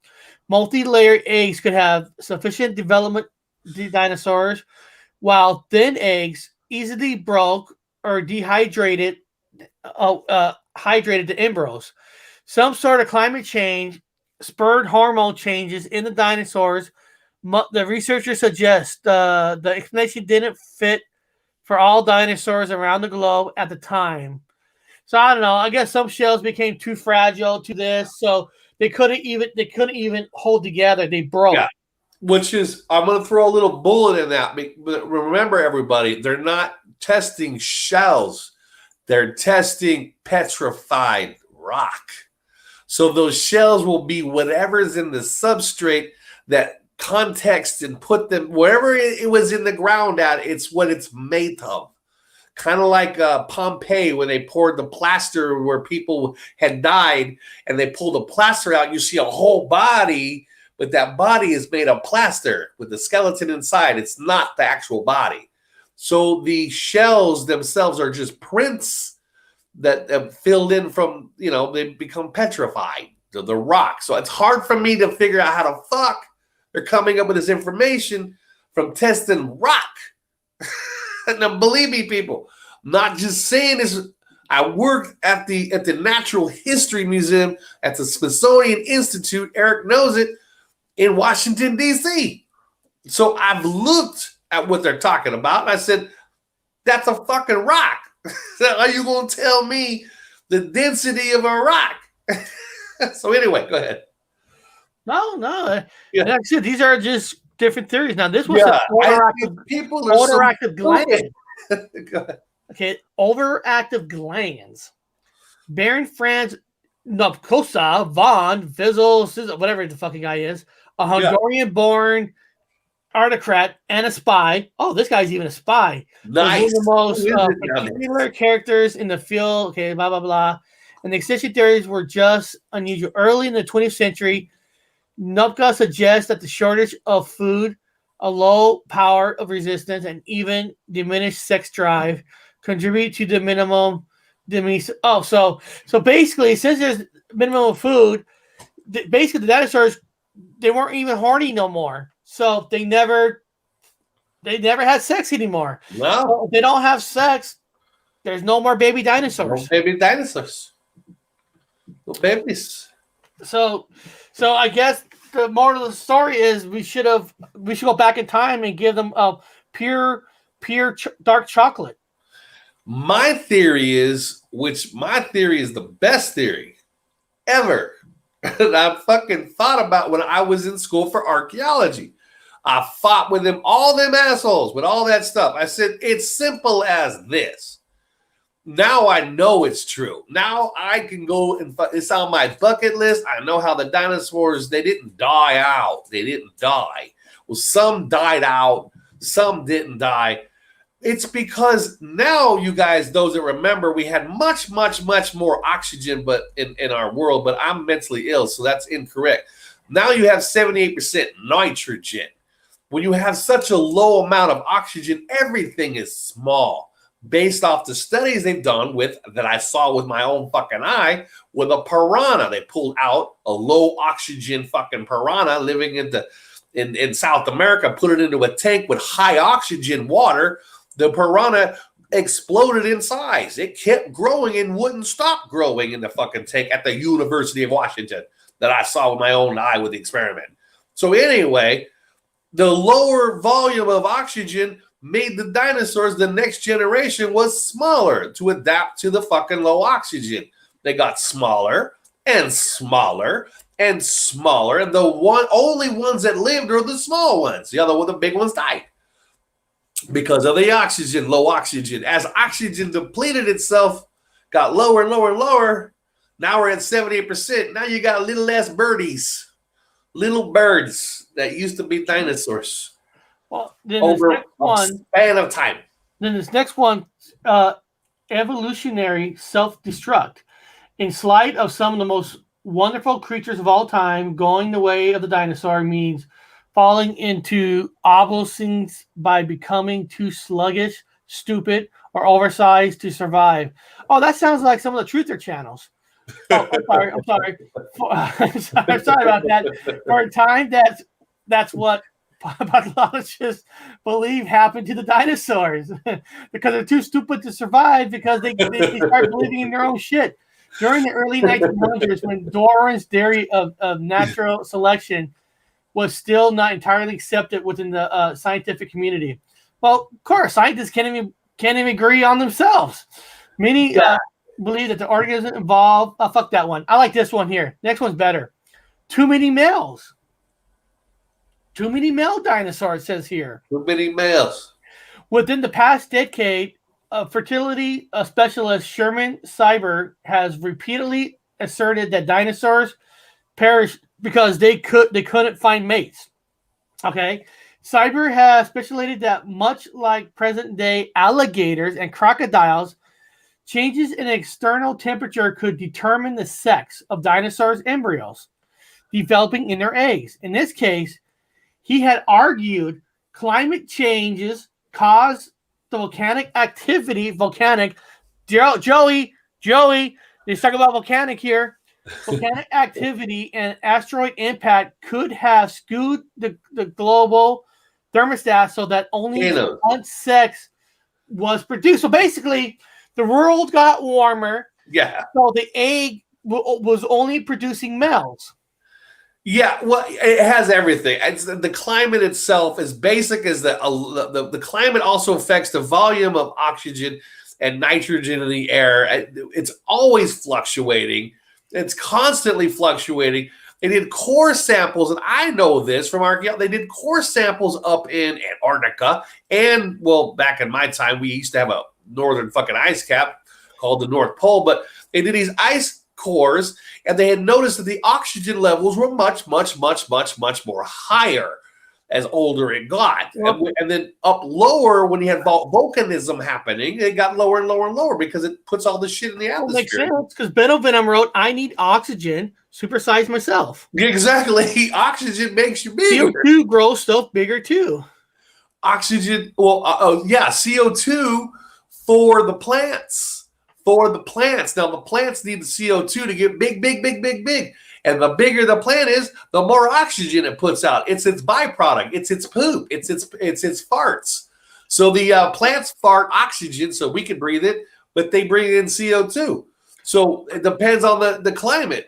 Multi-layered eggs could have sufficient development to dinosaurs, while thin eggs easily broke or hydrated the embryos. Some sort of climate change spurred hormone changes in the dinosaurs. The researchers suggest the explanation didn't fit for all dinosaurs around the globe at the time. So I don't know. I guess some shells became too fragile to this, so they couldn't even hold together. They broke. Yeah. Which is, I'm going to throw a little bullet in that. But remember, everybody, they're not testing shells. They're testing petrified rock. So those shells will be whatever's in the substrate that context and put them wherever it was in the ground at. It's what it's made of. Kind of like Pompeii, when they poured the plaster where people had died, and they pulled the plaster out. You see a whole body, but that body is made of plaster with the skeleton inside. It's not the actual body. So the shells themselves are just prints that have filled in from, they become petrified, the rock. So it's hard for me to figure out how the fuck they're coming up with this information from testing rock. Now, believe me, people, I'm not just saying this. I worked at the Natural History Museum at the Smithsonian Institute. Eric knows it, in Washington, D.C. So I've looked at what they're talking about, and I said, that's a fucking rock. Are you going to tell me the density of a rock? So anyway, go ahead. No. Yeah. Like I said, these are just different theories. Now, this was Yeah, people are overactive glands. Go ahead. Okay, overactive glands. Baron Franz Nopkosa von Fizzle, whatever the fucking guy is, a Hungarian-born aristocrat and a spy. Oh, this guy's even a spy. Nice. One of the most popular characters in the field. Okay, blah, blah, blah. And the extinction theories were just unusual. Early in the 20th century, Nopka suggests that the shortage of food, a low power of resistance, and even diminished sex drive contribute to the minimum. So basically, since there's minimum of food, basically the dinosaurs, they weren't even horny no more. So they never had sex anymore. No. So if they don't have sex, there's no more baby dinosaurs. No baby dinosaurs. No babies. So I guess the moral of the story is we should go back in time and give them pure dark chocolate. My theory is the best theory ever that I fucking thought about when I was in school for archaeology. I fought with them, all them assholes, with all that stuff. I said, it's simple as this. Now I know it's true. Now I can go and it's on my bucket list. I know how the dinosaurs, they didn't die out. They didn't die. Well, some died out. Some didn't die. It's because now, you guys, those that remember, we had much, much, much more oxygen but in our world, but I'm mentally ill, so that's incorrect. Now you have 78% nitrogen. When you have such a low amount of oxygen, everything is small. Based off the studies they've done that I saw with my own fucking eye with a piranha. They pulled out a low oxygen fucking piranha living in South America, put it into a tank with high oxygen water. The piranha exploded in size. It kept growing and wouldn't stop growing in the fucking tank at the University of Washington that I saw with my own eye with the experiment. So anyway, the lower volume of oxygen made the dinosaurs, the next generation, was smaller to adapt to the fucking low oxygen. They got smaller and smaller and smaller, and the only ones that lived are the small ones. The big ones died because of the oxygen, low oxygen. As oxygen depleted itself, got lower and lower and lower. Now we're at 78%. Now you got little less birdies, little birds that used to be dinosaurs. Well, then over this next one, a span of time. Then this next one, evolutionary self-destruct. In spite of some of the most wonderful creatures of all time, going the way of the dinosaur means falling into obsolescence by becoming too sluggish, stupid, or oversized to survive. Oh, that sounds like some of the truther channels. Oh, I'm sorry. I'm sorry about that. For a time, that's what pathologists believe happened to the dinosaurs because they're too stupid to survive because they start believing in their own shit. During the early 1900s, when Darwin's theory of natural selection was still not entirely accepted within the scientific community. Well, of course, scientists can't even agree on themselves. Many believe that the organism evolved. Oh, fuck that one. I like this one here. Next one's better. Too many males. Too many male dinosaurs, it says here. Too many males. Within the past decade, fertility specialist Sherman Seiber has repeatedly asserted that dinosaurs perished because they couldn't find mates. Okay. Seiber has speculated that much like present-day alligators and crocodiles, changes in external temperature could determine the sex of dinosaurs' embryos developing in their eggs. In this case, he had argued climate changes cause the volcanic activity. Joey, let's talk about volcanic here. Volcanic activity and asteroid impact could have skewed the global thermostat so that only one sex was produced. So basically, the world got warmer. Yeah. So the egg was only producing males. Yeah, well, it has everything. The climate itself, as basic as the climate, also affects the volume of oxygen and nitrogen in the air. It's always fluctuating. It's constantly fluctuating. They did core samples, and I know this from archaeology. They did core samples up in Antarctica, and well, back in my time, we used to have a northern fucking ice cap called the North Pole, but they did these ice cores, and they had noticed that the oxygen levels were much more higher as older it got. And then up lower, when you had volcanism happening, it got lower and lower and lower because it puts all this shit in the atmosphere. Makes sense, because Benno Venom wrote, I need oxygen, supersize myself. Exactly. Oxygen makes you bigger. CO2 grows stuff bigger too. Oxygen, well, yeah, CO2 for the plants. For the plants. Now, the plants need the CO2 to get big. And the bigger the plant is, the more oxygen it puts out. It's its byproduct. It's its poop. It's its farts. So the plants fart oxygen so we can breathe it, but they bring in CO2. So it depends on the climate.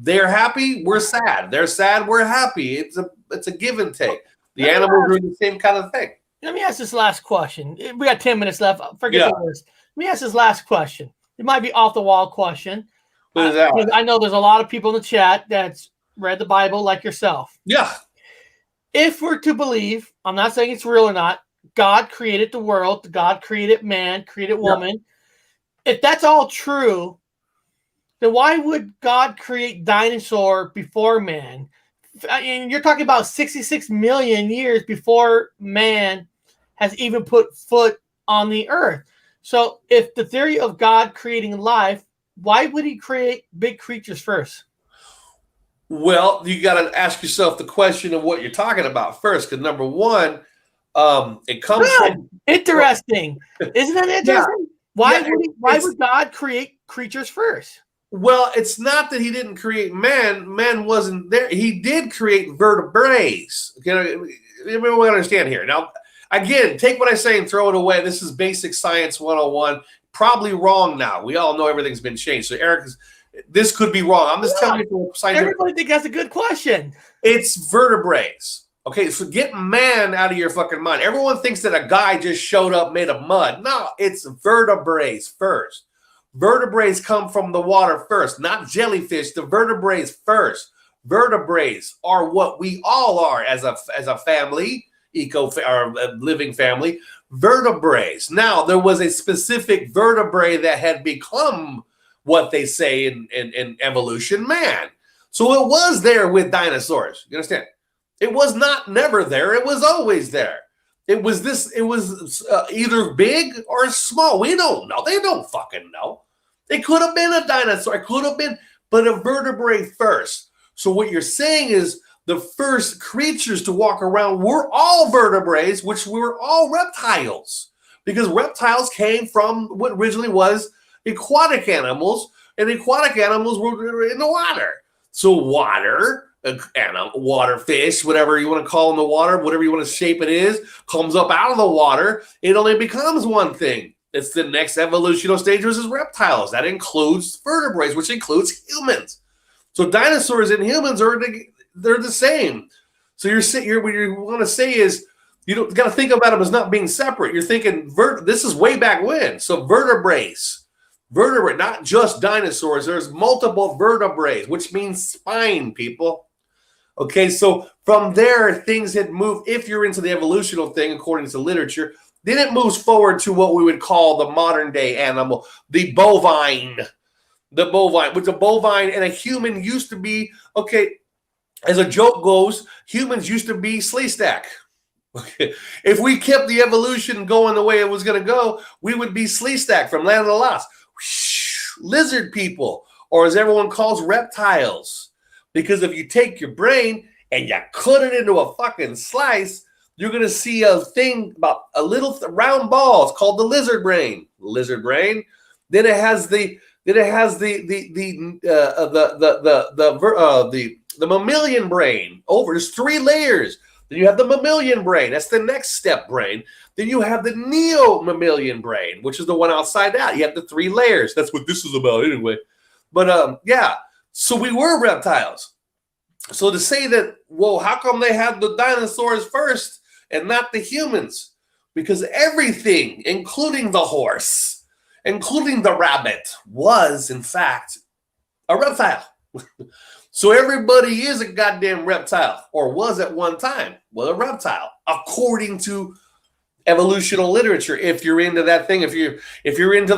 They're happy, we're sad. They're sad, we're happy. It's a give and take. The animals are the same kind of thing. Let me ask this last question. We got 10 minutes left. Forget the list. Let me ask this last question. It might be off the wall question. What is that? I know there's a lot of people in the chat that's read the Bible like yourself. Yeah. If we're to believe, I'm not saying it's real or not, God created the world, God created man, created woman. Yeah. If that's all true, then why would God create dinosaur before man? And you're talking about 66 million years before man has even put foot on the earth. So if the theory of God creating life, why would he create big creatures first? Well, you got to ask yourself the question of what you're talking about first. Because number one, it comes from... Interesting. Isn't that interesting? Yeah. Why would God create creatures first? Well, it's not that he didn't create man. Man wasn't there. He did create vertebrates. Okay, everyone understand here. Now, again, take what I say and throw it away. This is basic science 101. Probably wrong now. We all know everything's been changed. So, Eric, this could be wrong. I'm just telling you. Everybody think that's a good question. It's vertebrates. Okay, so get man out of your fucking mind. Everyone thinks that a guy just showed up made of mud. No, it's vertebrates first. Vertebrates come from the water first, not jellyfish. The vertebrates first. Vertebrates are what we all are as a family, or a living family. Vertebrates. Now, there was a specific vertebrae that had become what they say in evolution, man. So it was there with dinosaurs. You understand? It was not never there. It was always there. It was either big or small. We don't know. They don't fucking know. It could have been a dinosaur. It could have been, but a vertebrate first. So what you're saying is the first creatures to walk around were all vertebrates, which were all reptiles, because reptiles came from what originally was aquatic animals, and aquatic animals were in the water. So water, water fish, whatever you want to call in the water, whatever you want to shape it is, comes up out of the water. It only becomes one thing. It's the next evolutionary stage, which is reptiles. That includes vertebrates, which includes humans. So dinosaurs and humans they're the same. So what you want to say is you got to think about them as not being separate. You're thinking this is way back when. So vertebrates, not just dinosaurs. There's multiple vertebrates, which means spine, people. Okay, so from there, things had moved. If you're into the evolutional thing, according to literature, then it moves forward to what we would call the modern day animal, the bovine. Which a bovine and a human used to be, okay, as a joke goes, humans used to be Sleestack. Okay. If we kept the evolution going the way it was going to go, we would be Sleestack from Land of the Lost. Lizard people, or as everyone calls reptiles. Because if you take your brain and you cut it into a fucking slice, you're going to see a thing about a little round ball. It's called the lizard brain. Then it has the mammalian brain. There's 3 layers. Then you have the mammalian brain. That's the next step brain. Then you have the neo-mammalian brain, which is the one outside out. You have the 3 layers. That's what this is about anyway. But yeah, so we were reptiles. So to say that, well, how come they had the dinosaurs first and not the humans? Because everything, including the horse, including the rabbit, was in fact a reptile. So everybody is a goddamn reptile, or was at one time, a reptile, according to evolutional literature. If you're into that thing, if you're into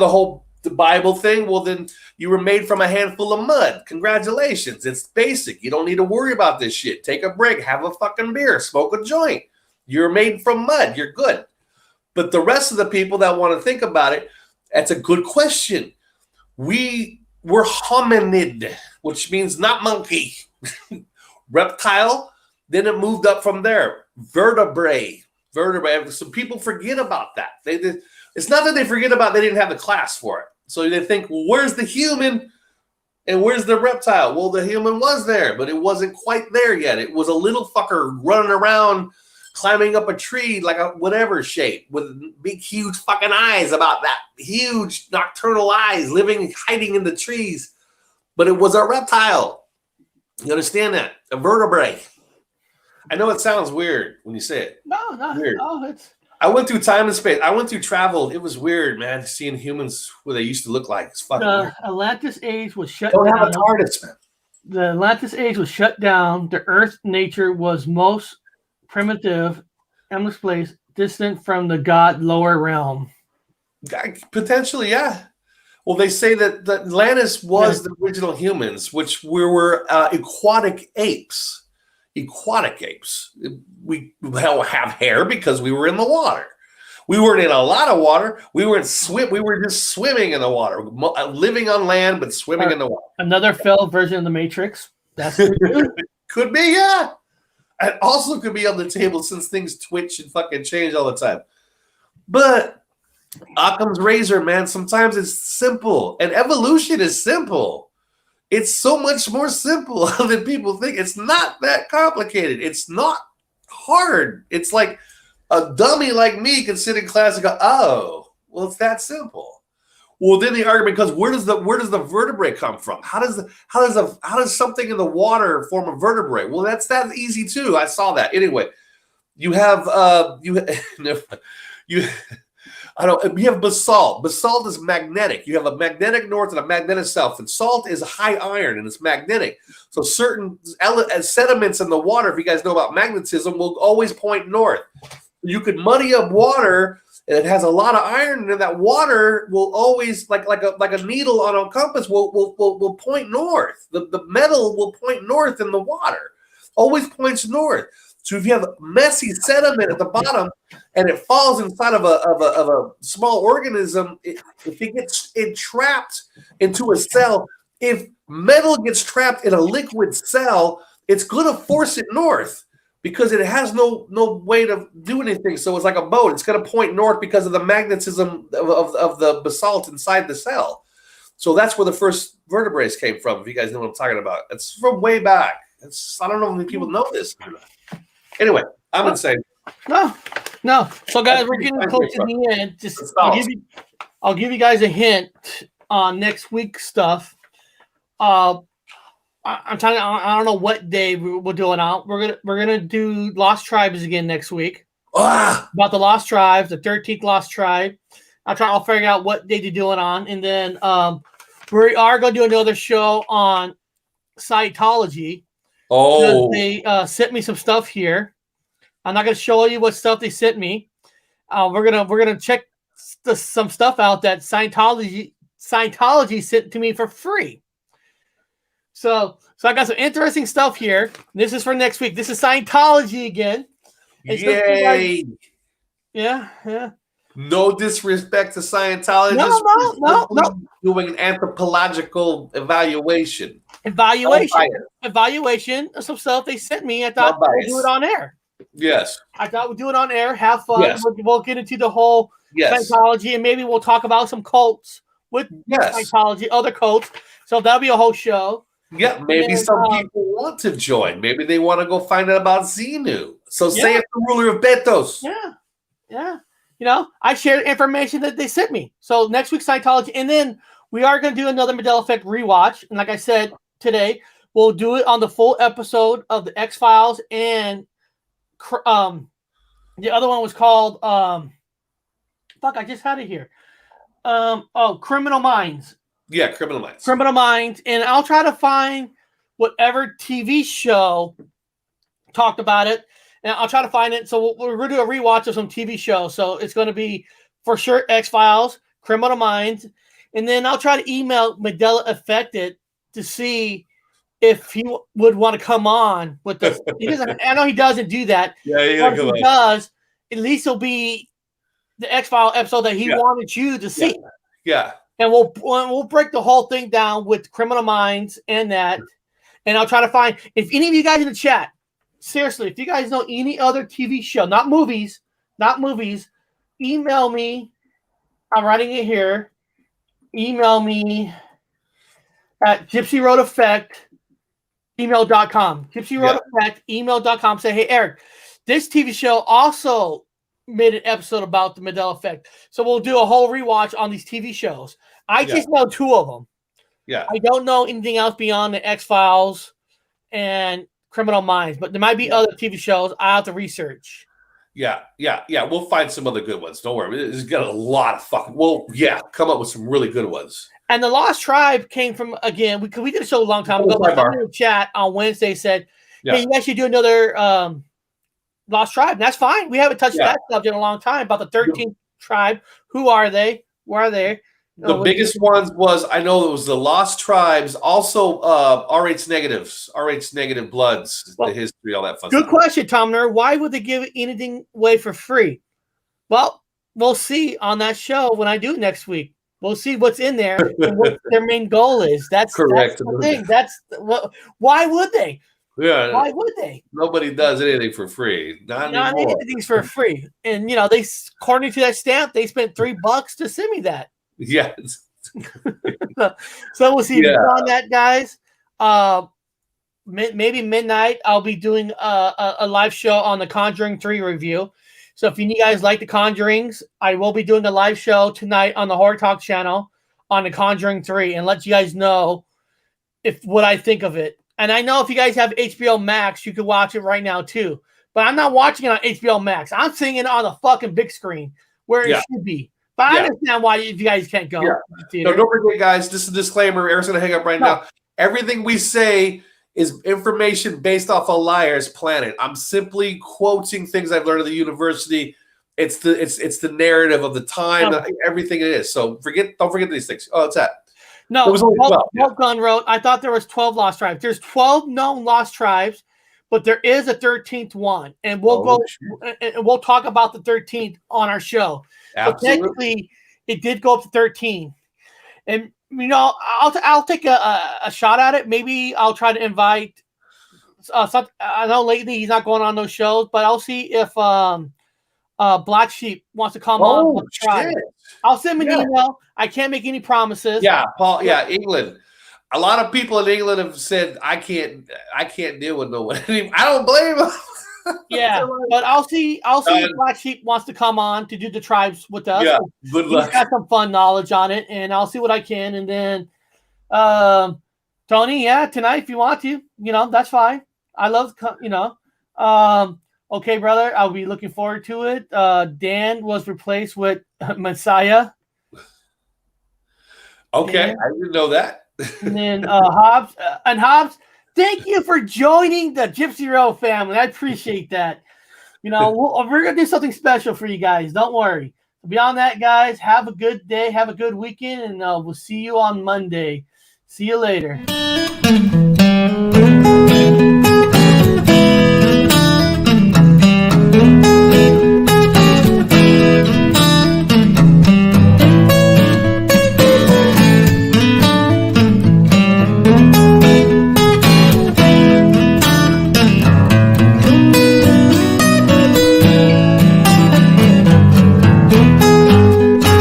the Bible thing, well, then you were made from a handful of mud. Congratulations. It's basic. You don't need to worry about this shit. Take a break, have a fucking beer, smoke a joint. You're made from mud. You're good. But the rest of the people that want to think about it, that's a good question. We were hominid, which means not monkey. Reptile, then it moved up from there. Vertebrae. So people forget about that. It's not that they forget about they didn't have the class for it. So they think, well, where's the human and where's the reptile? Well, the human was there, but it wasn't quite there yet. It was a little fucker running around, climbing up a tree like a whatever shape with big, huge fucking eyes, about that huge nocturnal eyes, hiding in the trees. But it was a reptile. You understand that? A vertebrae. I know it sounds weird when you say it. No, weird. No, I went through time and space. I went through travel. It was weird, man, seeing humans what they used to look like. It's fucking weird. Atlantis age was shut Don't down. have a TARDIS, man. The Atlantis age was shut down. The Earth nature was most primitive and misplaced, distant from the god lower realm. Potentially, yeah. Well, they say that Atlantis was the original humans, which we were aquatic apes. Aquatic apes. We have hair because we were in the water. We weren't in a lot of water. We were just swimming in the water, living on land but swimming in the water. Another failed version of the Matrix. That's could be, yeah. It also could be on the table since things twitch and fucking change all the time. But Occam's razor, man. Sometimes it's simple, and evolution is simple. It's so much more simple than people think. It's not that complicated. It's not hard. It's like a dummy like me can sit in class and go, "Oh, well, it's that simple." Well, then the argument comes: where does the vertebrae come from? How does something in the water form a vertebrae? Well, that's that easy too. I saw that anyway. You have you have basalt. Basalt is magnetic. You have a magnetic north and a magnetic south. And salt is high iron and it's magnetic. So certain sediments in the water, if you guys know about magnetism, will always point north. You could muddy up water and it has a lot of iron, and that water will always, like a needle on a compass, will point north. The metal will point north in the water. Always points north. So if you have messy sediment at the bottom and it falls inside of a small organism, if it gets trapped into a cell, if metal gets trapped in a liquid cell, it's going to force it north because it has no way to do anything. So it's like a boat. It's going to point north because of the magnetism of the basalt inside the cell. So that's where the first vertebrae came from, if you guys know what I'm talking about. It's from way back. I don't know if people know this. Anyway, I'm insane. No. So, guys, we're getting close to the end. I'll give you guys a hint on next week's stuff. I'm telling you, I don't know what day we're doing out. We're gonna do Lost Tribes again next week. About the Lost Tribes, the 13th Lost Tribe. I'll figure out what day they're doing on, and then we are gonna do another show on Scientology. Oh, they sent me some stuff here. I'm not going to show you what stuff they sent me. We're gonna check some stuff out that Scientology sent to me for free. So I got some interesting stuff here. This is for next week. This is Scientology again. Yay! Yeah. No disrespect to Scientologists. No. Doing an anthropological evaluation of some stuff they sent me. I thought we'd do it on air. Yes. I thought we'd do it on air, have fun. Yes. We'll get into the whole Scientology, and maybe we'll talk about some cults with Scientology, other cults. So that'll be a whole show. Yeah, maybe some people want to join. Maybe they want to go find out about Xenu. So say it's the ruler of Betos. Yeah. You know, I shared information that they sent me. So next week, Scientology. And then we are going to do another Mandela Effect rewatch. And like I said today, we'll do it on the full episode of the X-Files, and the other one was called fuck, I just had it here. Criminal Minds. Yeah, Criminal Minds. Criminal Minds, and I'll try to find whatever TV show talked about it, and I'll try to find it. So we're going to do a rewatch of some TV shows. So it's going to be for sure X-Files, Criminal Minds, and then I'll try to email Mandela Affected to see if he would want to come on with this. I know he doesn't do that. Yeah, but if he does, at least it'll be the X-File episode that he wanted you to see. Yeah. And we'll break the whole thing down with Criminal Minds and that. And I'll try to find, if any of you guys in the chat, seriously, if you guys know any other TV show, not movies, email me. I'm writing it here. Email me at gypsyroadeffect@email.com. gypsyroadeffect@email.com. Say, hey, Eric, this TV show also made an episode about the Mandela Effect. So we'll do a whole rewatch on these TV shows. I just know 2 of them. Yeah. I don't know anything else beyond the X-Files and Criminal Minds, but there might be other TV shows I have to research. Yeah. We'll find some other good ones. Don't worry. It's got a lot of fucking. Come up with some really good ones. And the Lost Tribe came from, again, we did a show a long time ago. Someone in the chat on Wednesday said, hey, you guys should do another Lost Tribe. And that's fine. We haven't touched that subject in a long time. About the 13th tribe. Who are they? Where are they? The biggest ones was, I know it was the Lost Tribes, also RH negatives, RH negative bloods, the history, all that fun stuff. Good question, Tomner. Why would they give anything away for free? Well, we'll see on that show when I do next week. We'll see what's in there and what their main goal is. That's correct. That's the thing. Why would they? Yeah. Why would they? Nobody does anything for free. Not anymore. Anything's for free. And they, according to that stamp, they spent $3 to send me that. Yeah. So we'll see on that, guys. Maybe midnight, I'll be doing a live show on the Conjuring 3 review. So if you guys like the Conjurings, I will be doing a live show tonight on the Horror Talk channel on the Conjuring 3 and let you guys know what I think of it. And I know if you guys have HBO Max, you can watch it right now too. But I'm not watching it on HBO Max. I'm seeing it on the fucking big screen where it should be. But I understand why you guys can't go. Yeah. No, don't forget, guys, just a disclaimer. Eric's going to hang up right now. Everything we say is information based off of Liar's Planet. I'm simply quoting things I've learned at the university. It's the narrative of the time, everything it is. So don't forget these things. Oh, it's that. No, Walt Gunn wrote, I thought there was 12 lost tribes. There's 12 known lost tribes, but there is a 13th one. And we'll talk about the 13th on our show. Absolutely. So technically, it did go up to 13. And I'll take a shot at it. Maybe I'll try to invite. I know lately he's not going on those shows, but I'll see if Black Sheep wants to come on. Shit. I'll send him an email. I can't make any promises. Yeah, Paul. Yeah, England. A lot of people in England have said I can't deal with no one. I don't blame them. Yeah, but I'll see if Black Sheep wants to come on to do the tribes with us. Yeah, good luck. He's got some fun knowledge on it, and I'll see what I can. And then, Tony, tonight if you want to, that's fine. I love, okay, brother, I'll be looking forward to it. Dan was replaced with Messiah. Okay, I didn't know that. And then Hobbs, thank you for joining the Gypsy Row family. I appreciate that. We're going to do something special for you guys. Don't worry. Beyond that, guys, have a good day. Have a good weekend. And we'll see you on Monday. See you later.